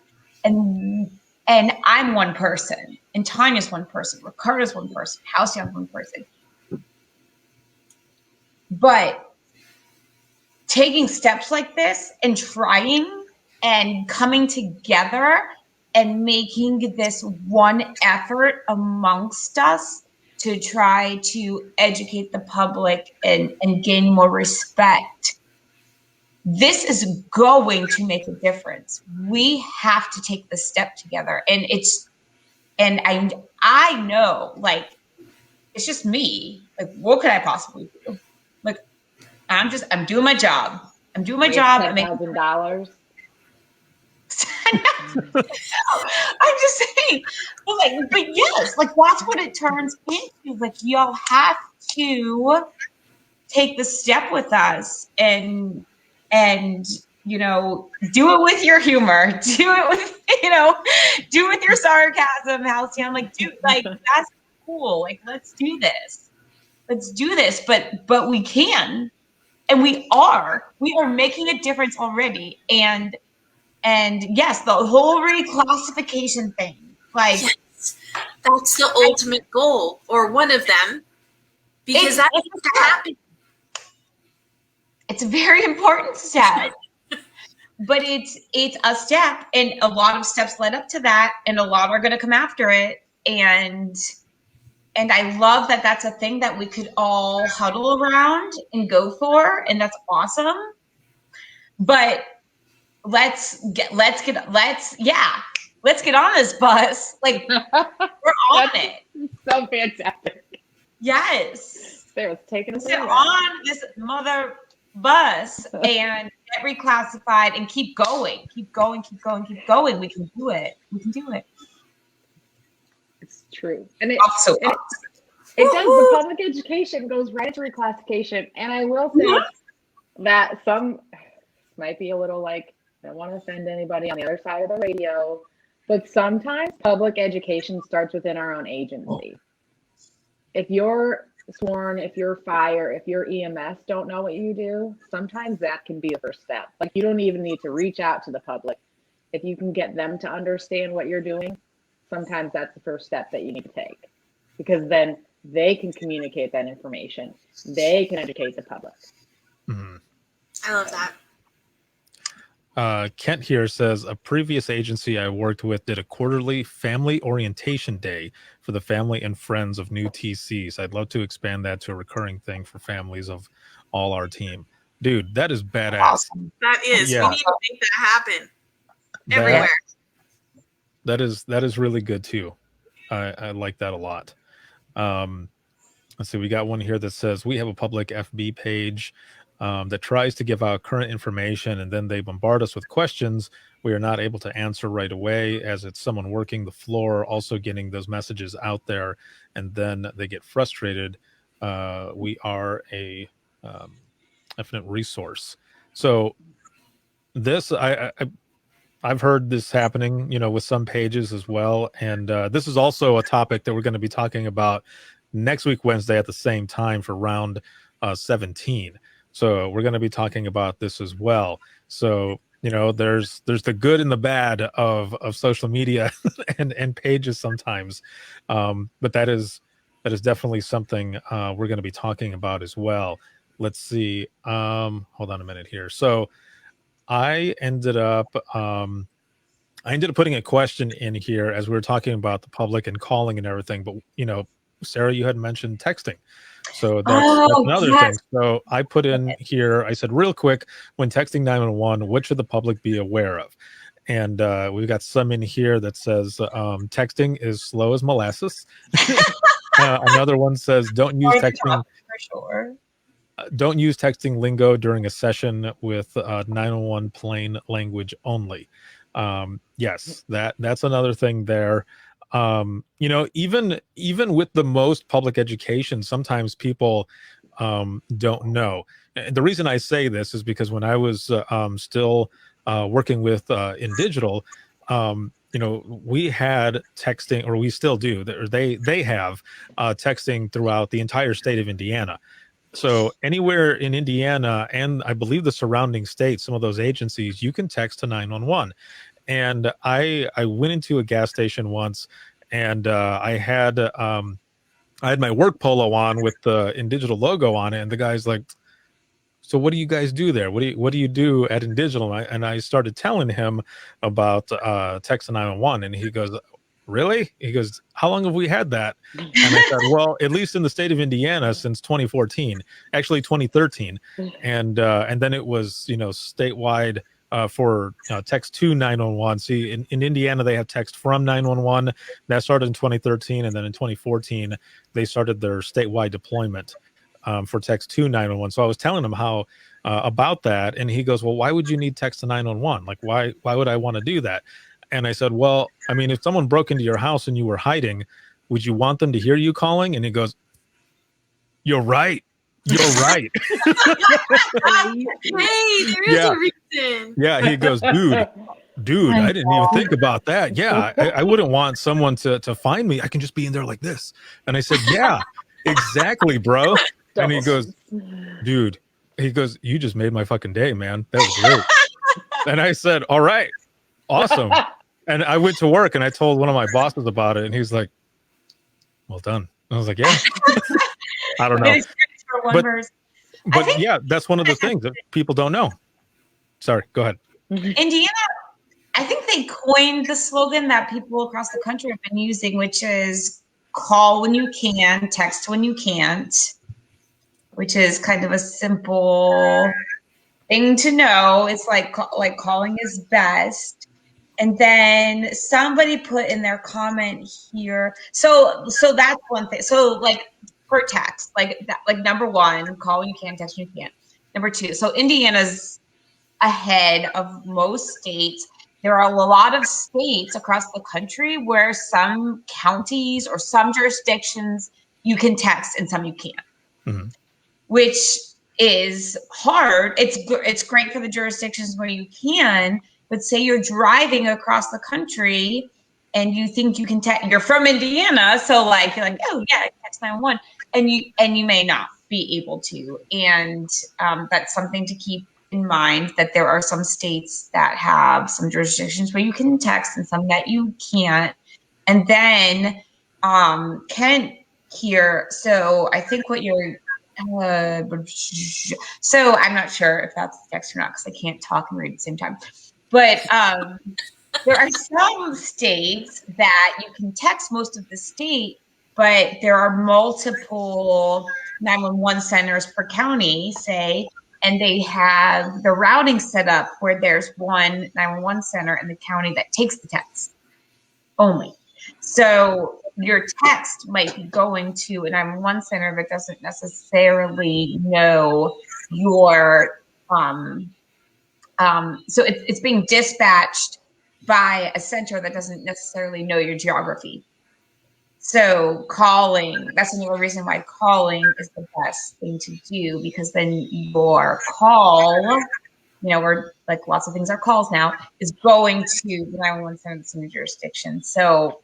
And I'm one person, and Tanya's one person, Ricardo's one person, Halcyon's one person. But taking steps like this and trying and coming together and making this one effort amongst us to try to educate the public and gain more respect, this is going to make a difference. We have to take the step together. And I know, like, it's just me. Like, what could I possibly do? Like, I'm doing my job. I'm doing my job. $10,000. I'm just saying, but yes, like, that's what it turns into. Like, y'all have to take the step with us and do it with your humor, do it with your sarcasm, Halcyon. Like, that's cool. Like, let's do this. But we can, and we are making a difference already. And yes, the whole reclassification thing, like, yes, that's the ultimate goal, or one of them, because that needs to happen. It's a very important step, but it's a step, and a lot of steps led up to that, and a lot are going to come after it. And I love that that's a thing that we could all huddle around and go for, and that's awesome. But let's get on this bus. Like, we're on it. So fantastic. Yes. They're taking us on this mother bus and get reclassified and keep going. We can do it. It's true. And it does. The public education goes right into reclassification. And I will say that some might be a little like, I don't want to offend anybody on the other side of the radio, but sometimes public education starts within our own agency. If you're sworn, if you're fire, if your EMS don't know what you do, sometimes that can be the first step. Like, you don't even need to reach out to the public. If you can get them to understand what you're doing, sometimes that's the first step that you need to take, because then they can communicate that information. They can educate the public. Mm-hmm. I love that. Kent here says, a previous agency I worked with did a quarterly family orientation day for the family and friends of new TCs. I'd love to expand that to a recurring thing for families of all our team. Dude, that is badass. Awesome. That is. Yeah. We need to make that happen everywhere. That is really good too. I like that a lot. Let's see. We got one here that says, we have a public FB page that tries to give out current information, and then they bombard us with questions we are not able to answer right away, as it's someone working the floor also getting those messages out there, and then they get frustrated. We are a definite resource. So this, I've heard this happening, with some pages as well, and this is also a topic that we're going to be talking about next week Wednesday at the same time for round 17. So we're going to be talking about this as well. So, there's the good and the bad of social media and pages sometimes. But that is definitely something we're going to be talking about as well. Let's see. Hold on a minute here. So I ended up putting a question in here as we were talking about the public and calling and everything. But, Sarah, you had mentioned texting. So that's another thing. So I put in here, I said, real quick, when texting 911, what should the public be aware of? And we've got some in here that says texting is slow as molasses. Another one says, don't use texting. For sure. don't use texting lingo during a session with 911 plain language only. Yes, that's another thing there. Even with the most public education, sometimes people don't know. And the reason I say this is because when I was still working with in digital, we had texting, or we still do, or they have texting throughout the entire state of Indiana. So anywhere in Indiana and I believe the surrounding states, some of those agencies, you can text to 911. And I went into a gas station once, and I had my work polo on with the InDigital logo on it, and the guy's like, "So what do you guys do there? What do you do at InDigital?" And I started telling him about text to 911, and he goes, "Really?" He goes, "How long have we had that?" And I said, "Well, at least in the state of Indiana since 2014, actually 2013, and then it was statewide for text to 911. See, in Indiana they have text from 911 that started in 2013, and then in 2014 they started their statewide deployment." For text to 911. So I was telling him how about that, and he goes, "Well, why would you need text to 911? Like, why would I want to do that?" And I said, "Well, I mean, if someone broke into your house and you were hiding, would you want them to hear you calling?" And he goes, "You're right. You're right." Hey, there is a reason. Yeah, he goes, dude, I didn't even think about that. Yeah, I wouldn't want someone to find me. I can just be in there like this. And I said, "Yeah, exactly, bro." And he goes, "Dude," he goes, "You just made my fucking day, man. That was great." And I said, "All right, awesome." And I went to work and I told one of my bosses about it, and he's like, "Well done." I was like, "Yeah." I don't know. But yeah, that's one of the things that people don't know. Sorry, go ahead. Indiana, I think they coined the slogan that people across the country have been using, which is call when you can, text when you can't, which is kind of a simple thing to know. It's like calling is best. And then somebody put in their comment here. So that's one thing. So like for text, like number one, call when you can, text when you can't. Number two, so Indiana's ahead of most states. There are a lot of states across the country where some counties or some jurisdictions you can text and some you can't, which is hard. It's great for the jurisdictions where you can, but say you're driving across the country and you think you can text. You're from Indiana, so like you're like, oh yeah, text 911, and you may not be able to, and that's something to keep in mind, that there are some states that have some jurisdictions where you can text and some that you can't. And then Kent here, so I think what you're so I'm not sure if that's text or not because I can't talk and read at the same time. But there are some states that you can text most of the state, but there are multiple 911 centers per county, say, and they have the routing set up where there's one 911 center in the county that takes the text only. So your text might be going to a 911 center that doesn't necessarily know your, so it's being dispatched by a center that doesn't necessarily know your geography. So calling, that's another reason why calling is the best thing to do, because then your call, where like lots of things are calls now, is going to the 911 center that's in the jurisdiction. So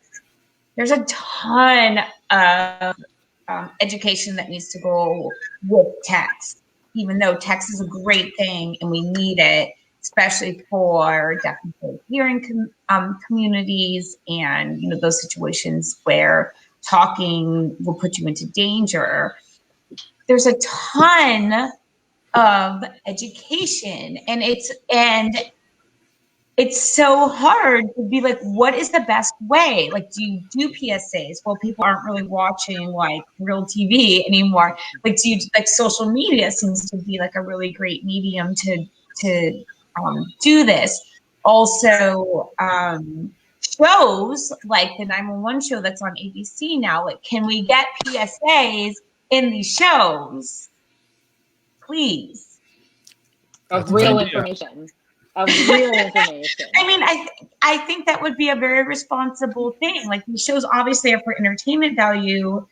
there's a ton of education that needs to go with text, even though text is a great thing and we need it, especially for deaf and hearing communities and those situations where talking will put you into danger. There's a ton of education, and it's so hard to be like, what is the best way? Like, do you do PSAs? Well, people aren't really watching like real TV anymore. Like, do you like social media seems to be like a really great medium to do this. Also, shows like the 911 show that's on ABC now, like, can we get PSAs in these shows? please. Of real information. Of real information. I mean, I think that would be a very responsible thing. Like, these shows obviously are for entertainment value,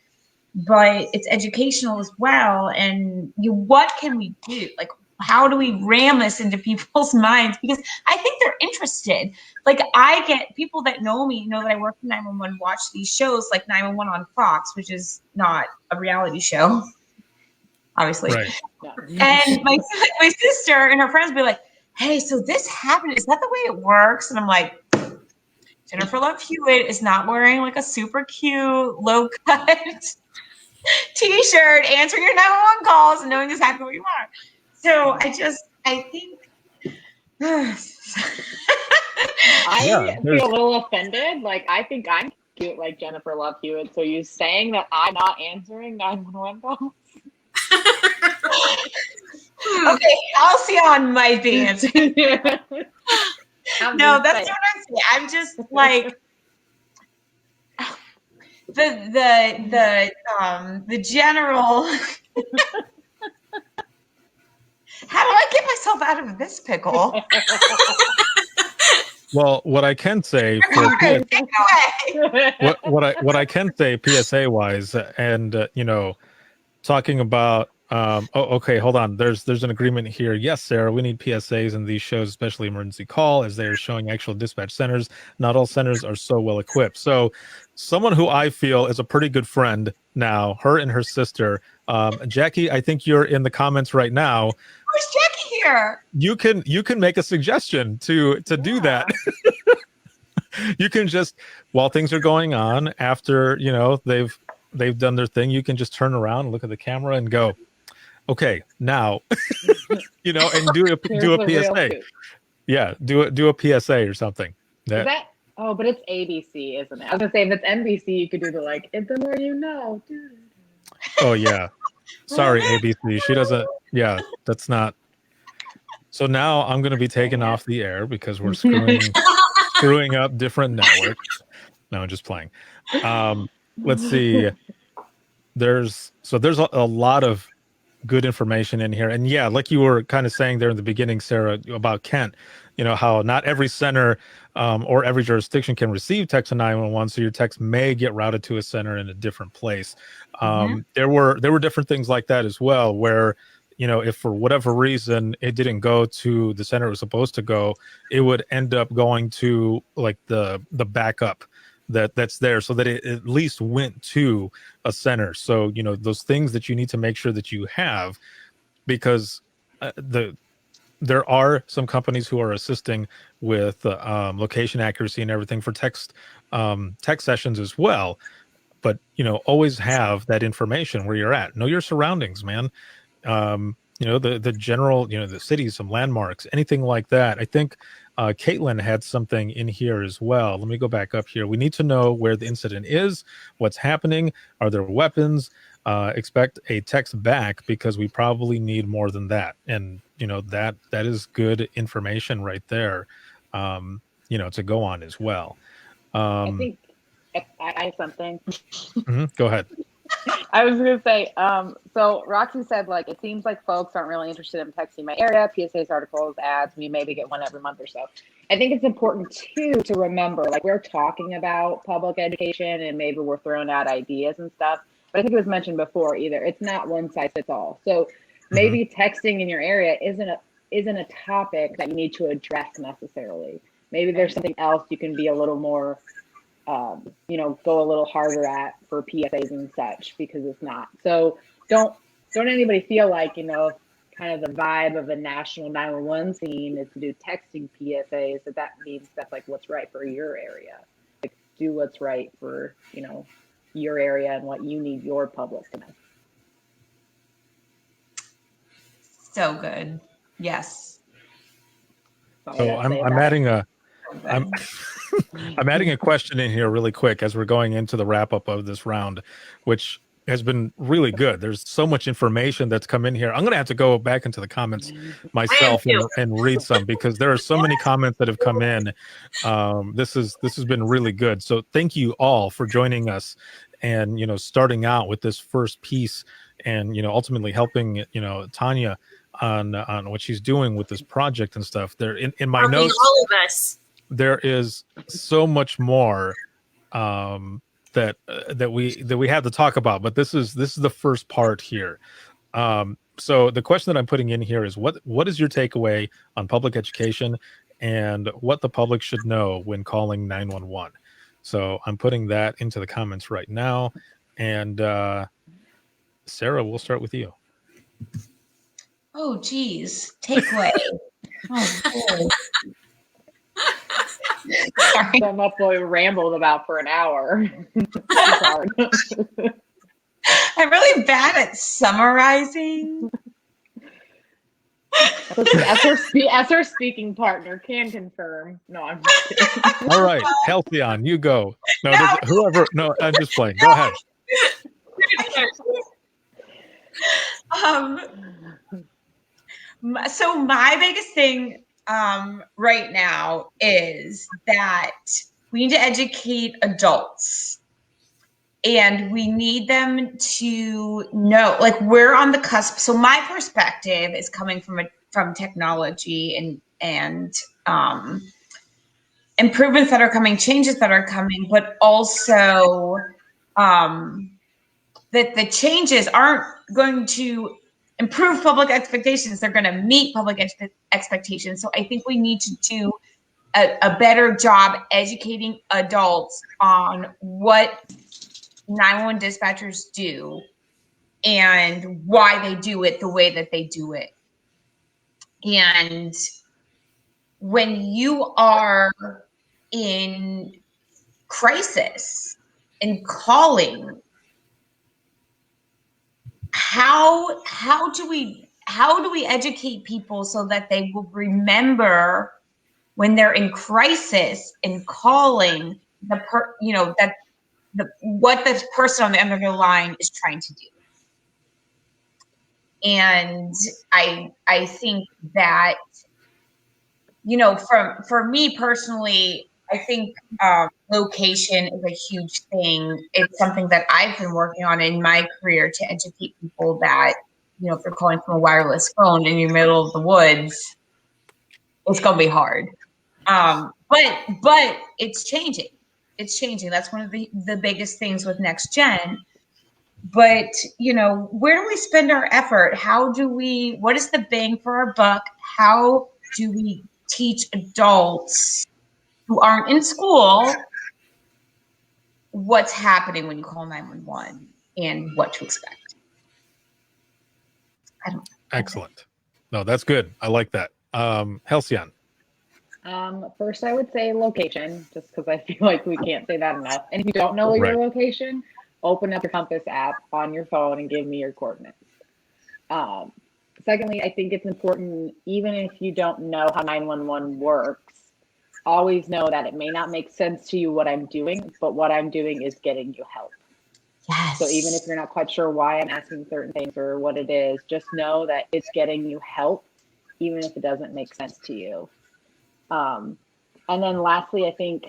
but it's educational as well. And what can we do? Like, how do we ram this into people's minds? Because I think they're interested. Like, I get people that know me, know that I work in 911, watch these shows like 911 on Fox, which is not a reality show, obviously. Right. And my sister and her friends be like, hey, so this happened. Is that the way it works? And I'm like, Jennifer Love Hewitt is not wearing like a super cute, low cut t-shirt, answering your 911 calls and knowing exactly what you are. So I think I feel a little offended. Like, I think I'm cute like Jennifer Love Hewitt. So you saying that I'm not answering 911 calls? Okay, Alcyon might be answering. No, that's what I'm saying. I'm just like the general. How do I get myself out of this pickle? Well, what I can say for what I can say PSA wise, and talking about okay, hold on. There's an agreement here. Yes, Sarah, we need PSAs in these shows, especially emergency call, as they are showing actual dispatch centers. Not all centers are so well equipped. So someone who I feel is a pretty good friend now, her and her sister, Jackie, I think you're in the comments right now. Where's Jackie here? You can make a suggestion to do that. You can just, while things are going on, after they've done their thing, you can just turn around and look at the camera and go, okay, now, and do a PSA. Yeah, do a PSA or something. But it's ABC, isn't it? I was gonna say, if it's NBC, you could do the it's the more you know. Oh yeah. Sorry, ABC. She doesn't. Yeah, that's not. So now I'm going to be taken off the air because we're screwing up different networks. No, I'm just playing. Let's see. There's a lot of good information in here, and yeah, like you were kind of saying there in the beginning, Sarah, about Kent. How not every center or every jurisdiction can receive text to 911, so your text may get routed to a center in a different place. There were different things like that as well, where if for whatever reason it didn't go to the center it was supposed to go, it would end up going to like the backup that's there, so that it at least went to a center. So those things that you need to make sure that you have, because there are some companies who are assisting with location accuracy and everything for text sessions as well. But always have that information where you're at. Know your surroundings, man. The general, the cities, some landmarks, anything like that. I think Caitlin had something in here as well. Let me go back up here. We need to know where the incident is, what's happening, are there weapons, expect a text back, because we probably need more than that. And that is good information right there, to go on as well. I think I have something. Go ahead. I was going to say, so Roxy said, it seems like folks aren't really interested in texting my area, PSAs, articles, ads. We maybe get one every month or so. I think it's important, too, to remember, we're talking about public education and maybe we're throwing out ideas and stuff. But I think it was mentioned before, either it's not one size fits all. So maybe texting in your area isn't a topic that you need to address necessarily. Maybe there's something else you can be a little more go a little harder at for PSAs and such, because it's not. So don't anybody feel like, kind of the vibe of the national 911 scene is to do texting PSAs, that means that's what's right for your area. Do what's right for, your area and what you need your public to know. So good. Yes. So I'm adding a question in here really quick as we're going into the wrap up of this round, which has been really good. There's so much information that's come in here. I'm going to have to go back into the comments myself and read some, because there are so many comments that have come in. This has been really good. So thank you all for joining us and, starting out with this first piece, and ultimately helping Tanya on what she's doing with this project and stuff. There in my Helping notes, all of us. there is so much more that we have to talk about, but this is the first part here. So the question that I'm putting in here is what is your takeaway on public education and what the public should know when calling 911? So I'm putting that into the comments right now. And Sarah, we'll start with you. Oh, geez. Takeaway. Oh, boy. Sorry. Some up boy rambled about for an hour. It's hard. I'm really bad at summarizing. As her speaking partner can confirm. No, I'm just kidding. All right, Halcyon, you go. No, whoever. No, I'm just playing. Go ahead. So my biggest thing right now is that we need to educate adults, and we need them to know, like, we're on the cusp. So my perspective is coming from technology and improvements that are coming, changes that are coming, but also that the changes aren't going to improve public expectations. They're going to meet public expectations. So I think we need to do a better job educating adults on what 911 dispatchers do and why they do it the way that they do it. And when you are in crisis and calling, how do we educate people so that they will remember when they're in crisis and calling what the person on the end of the line is trying to do. And I think that, for me personally, I think location is a huge thing. It's something that I've been working on in my career to educate people that, if you're calling from a wireless phone in your middle of the woods, it's going to be hard. But it's changing. It's changing. That's one of the biggest things with next gen. But, where do we spend our effort? What is the bang for our buck? How do we teach adults who aren't in school what's happening when you call 911 and what to expect? I don't know. Excellent. No, that's good. I like that. Halcyon. First, I would say location, just because I feel like we can't say that enough. And if you don't know your location, open up your Compass app on your phone and give me your coordinates. Secondly, I think it's important, even if you don't know how 911 works, always know that it may not make sense to you what I'm doing, but what I'm doing is getting you help. Yes. So even if you're not quite sure why I'm asking certain things or what it is, just know that it's getting you help, even if it doesn't make sense to you. And then lastly, I think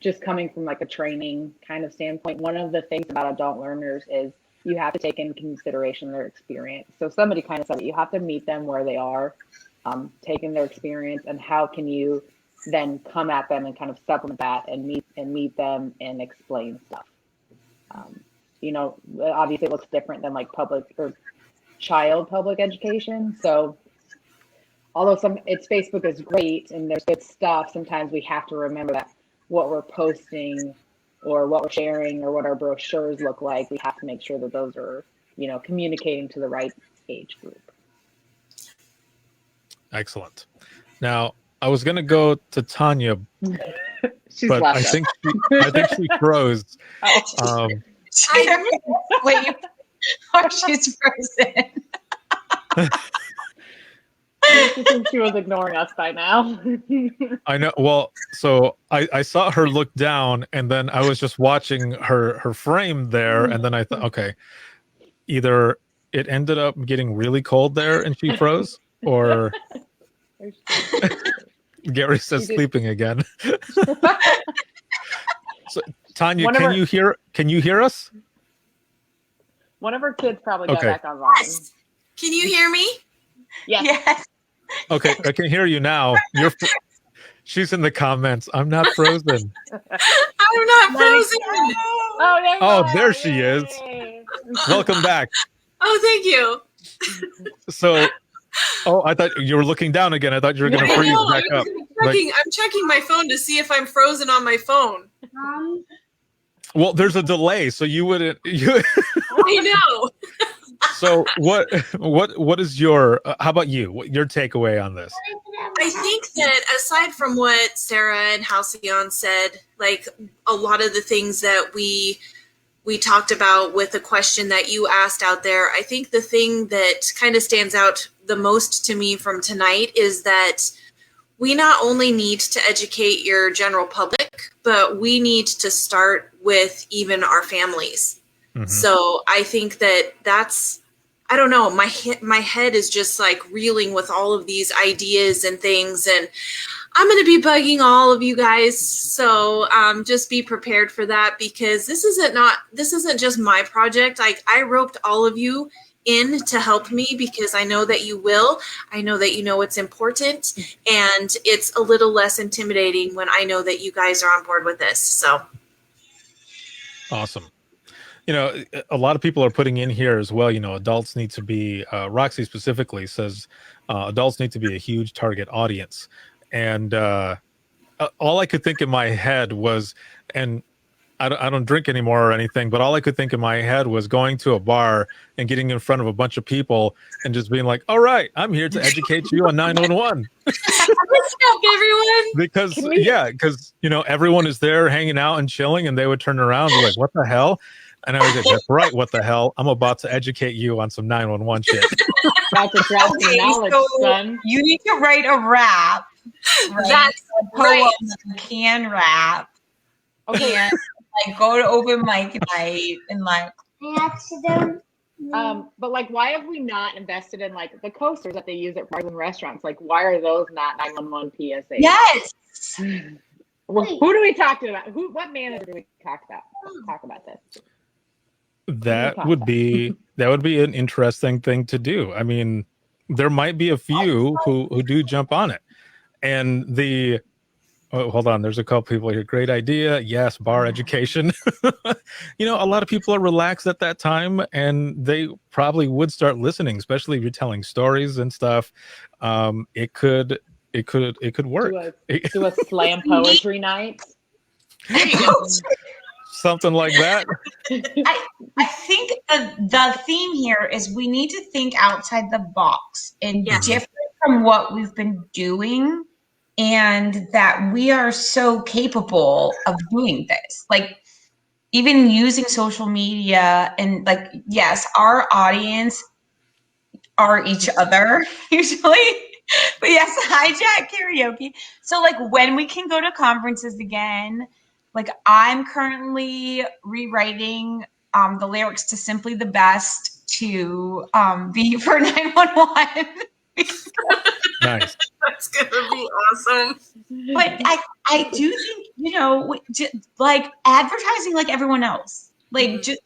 just coming from like a training kind of standpoint, one of the things about adult learners is you have to take into consideration their experience. So somebody kind of said it, you have to meet them where they are, take in their experience, and how can you then come at them and kind of supplement that and meet them and explain stuff. Obviously it looks different than like public or child public education. So although Facebook is great and there's good stuff, sometimes we have to remember that what we're posting or what we're sharing or what our brochures look like, we have to make sure that those are, communicating to the right age group. Excellent. Now, I was going to go to Tanya, but I think she froze. Wait, she's frozen. I think she was ignoring us by now. I know. Well, so I saw her look down, and then I was just watching her frame there, and then I thought, okay, either it ended up getting really cold there and she froze, or Gary says sleeping again. So, Tanya, can you hear us? One of her kids probably got Okay. back online. Yes. Can you hear me? Yes. Yes. Okay, I can hear you now. She's in the comments. I'm not frozen. I'm not frozen. Oh, there you Oh, are. there she is. Yay. Welcome back. Oh, thank you. So, I thought you were looking down again. I thought you were going to I freeze know. back up. I'm checking my phone to see if I'm frozen on my phone. Well, there's a delay, so you wouldn't. I know. So what is your? How about you? Your takeaway on this? I think that aside from what Sarah and Halcyon said, like a lot of the things that we talked about with the question that you asked out there, I think the thing that kind of stands out the most to me from tonight is that we not only need to educate your general public, but we need to start with even our families. Mm-hmm. So I think that's, I don't know, my head is just like reeling with all of these ideas and things, and I'm going to be bugging all of you guys. So just be prepared for that, because this isn't just my project. I roped all of you in to help me because I know that you will. I know that you know it's important, and it's a little less intimidating when I know that you guys are on board with this. So awesome. A lot of people are putting in here as well. Adults need to be, Roxy specifically says, adults need to be a huge target audience. And all I could think in my head was, and I don't drink anymore or anything, but all I could think in my head was going to a bar and getting in front of a bunch of people and just being like, all right, I'm here to educate you on 911. What's up, everyone? Because, everyone is there hanging out and chilling, and they would turn around and be like, what the hell? And I was like, that's right, what the hell? I'm about to educate you on some 911 shit. About to drop some knowledge, son. You need to write a rap. Right? That's right. Can rap. Okay. And go to open mic night and but why have we not invested in the coasters that they use at bars and restaurants? Why are those not 911 PSA? Yes. Well, who do we talk to about? What manager do we talk about this? That would be an interesting thing to do. I mean, there might be a few who do jump on it. And hold on, there's a couple people here. Great idea. Yes, bar education. A lot of people are relaxed at that time, and they probably would start listening, especially if you're telling stories and stuff. It could work. Do a slam poetry night. There you go. Something like that. I think the theme here is we need to think outside the box and different from what we've been doing, and that we are so capable of doing this. Even using social media, and yes, our audience are each other usually. But yes, hijack karaoke. So when we can go to conferences again, I'm currently rewriting the lyrics to Simply the Best to be for 911. Nice. That's going to be awesome. But I do think, advertising like everyone else. Just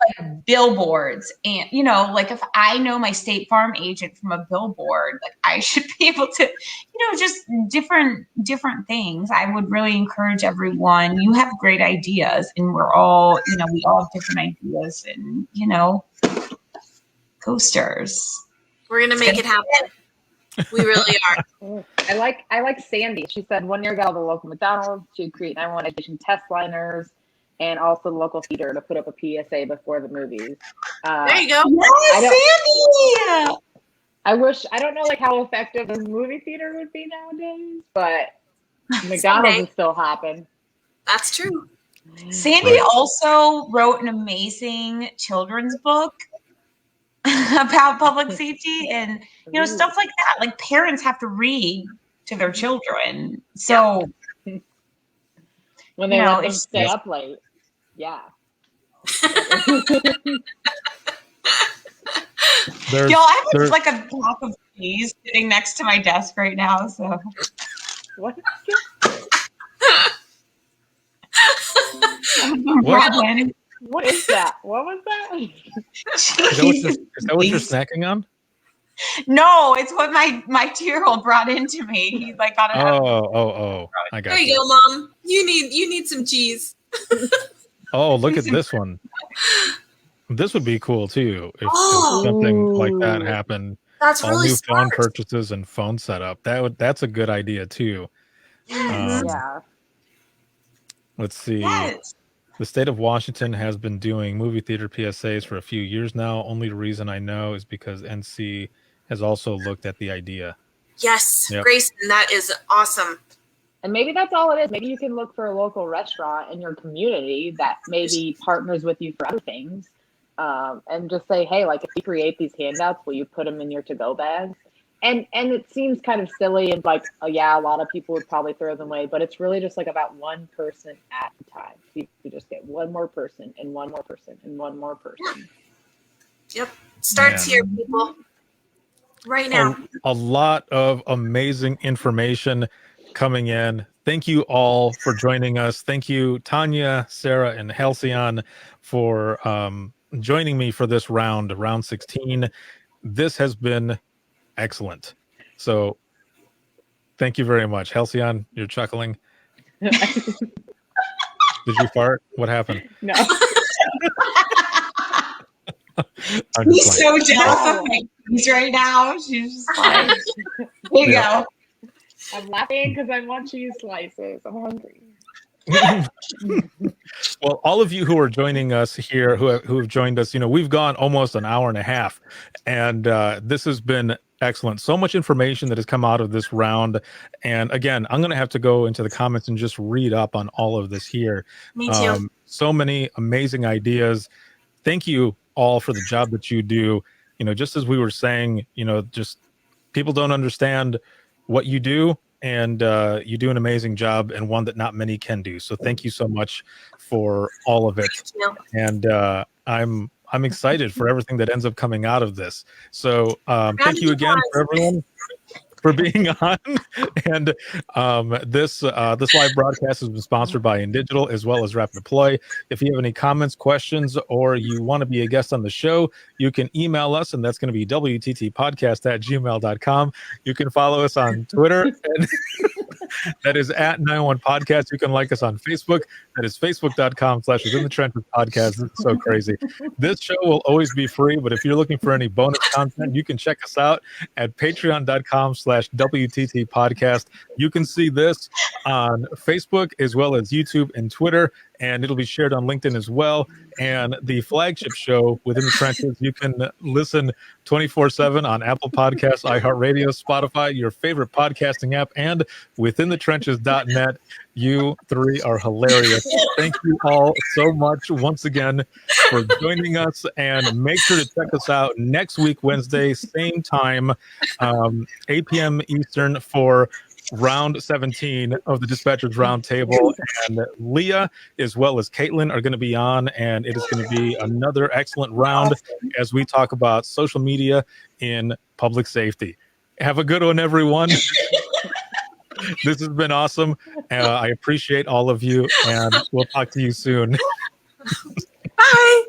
billboards, and if I know my State Farm agent from a billboard, I should be able to, just different things. I would really encourage everyone. You have great ideas, and we're all, we all have different ideas, and coasters. We're gonna make it happen. We really are. I like Sandy. She said 1 year ago, the local McDonald's to create 911 education test liners, and also the local theater to put up a PSA before the movies. There you go. Yes, Sandy! I don't know how effective a movie theater would be nowadays, but McDonald's is still hopping. That's true. Sandy also wrote an amazing children's book about public safety and, stuff like that. Parents have to read to their children. So when they let them stay up late. Yeah. I have a block of cheese sitting next to my desk right now. So what? What is that? What was that? Is that what you're snacking on? No, it's what my 2-year-old brought into me. He like got it. Oh! I got There you go, Mom. You need some cheese. Oh, look at this one. This would be cool too if something like that happened. That's all really new phone smart. purchases and phone setup. That's a good idea too. Yeah. Let's see. Yes. The state of Washington has been doing movie theater PSAs for a few years now. Only reason I know is because NC has also looked at the idea. Yes, Yep. Grayson, that is awesome. And maybe that's all it is. Maybe you can look for a local restaurant in your community that maybe partners with you for other things. And just say, hey, like if you create these handouts, will you put them in your to-go bags? And it seems kind of silly and like, oh yeah, a lot of people would probably throw them away, but it's really just like about one person at a time. You just get one more person and one more person and one more person. Yep. Starts here, people. Right now. A lot of amazing information coming in. Thank you all for joining us. Thank you, Tanya, Sarah, and Halcyon for joining me for this round 16. This has been excellent. So thank you very much. Halcyon, you're chuckling. Did you fart? What happened? No. He's so jealous of me right now. She's just like, here you go. I'm laughing because I want cheese slices. I'm hungry. Well, all of you who are joining us here, who have joined us, we've gone almost an hour and a half, and this has been excellent. So much information that has come out of this round. And again, I'm going to have to go into the comments and just read up on all of this here. Me too. So many amazing ideas. Thank you all for the job that you do. Just as we were saying, just people don't understand what you do, and you do an amazing job, and one that not many can do. So thank you so much for all of it. And I'm excited for everything that ends up coming out of this. So thank you again for everyone for being on. And this live broadcast has been sponsored by InDigital as well as Rapid Deploy. If you have any comments, questions, or you want to be a guest on the show, you can email us, and that's going to be wttpodcast@gmail.com. You can follow us on Twitter. And that is @91podcast. You can like us on Facebook. That is facebook.com/Within the Trenches podcast. This is so crazy. This show will always be free, but if you're looking for any bonus content, you can check us out at patreon.com/WTT podcast. You can see this on Facebook as well as YouTube and Twitter, and it'll be shared on LinkedIn as well. And the flagship show, Within the Trenches, you can listen 24/7 on Apple Podcasts, iHeartRadio, Spotify, your favorite podcasting app, and withinthetrenches.net. You three are hilarious. Thank you all so much once again for joining us, and make sure to check us out next week, Wednesday, same time, 8 p.m. Eastern for round 17 of the Dispatchers Roundtable. And Leah as well as Caitlin are going to be on, and it is going to be another excellent round as we talk about social media in public safety. Have a good one, everyone. This has been awesome. I appreciate all of you, and we'll talk to you soon. Bye.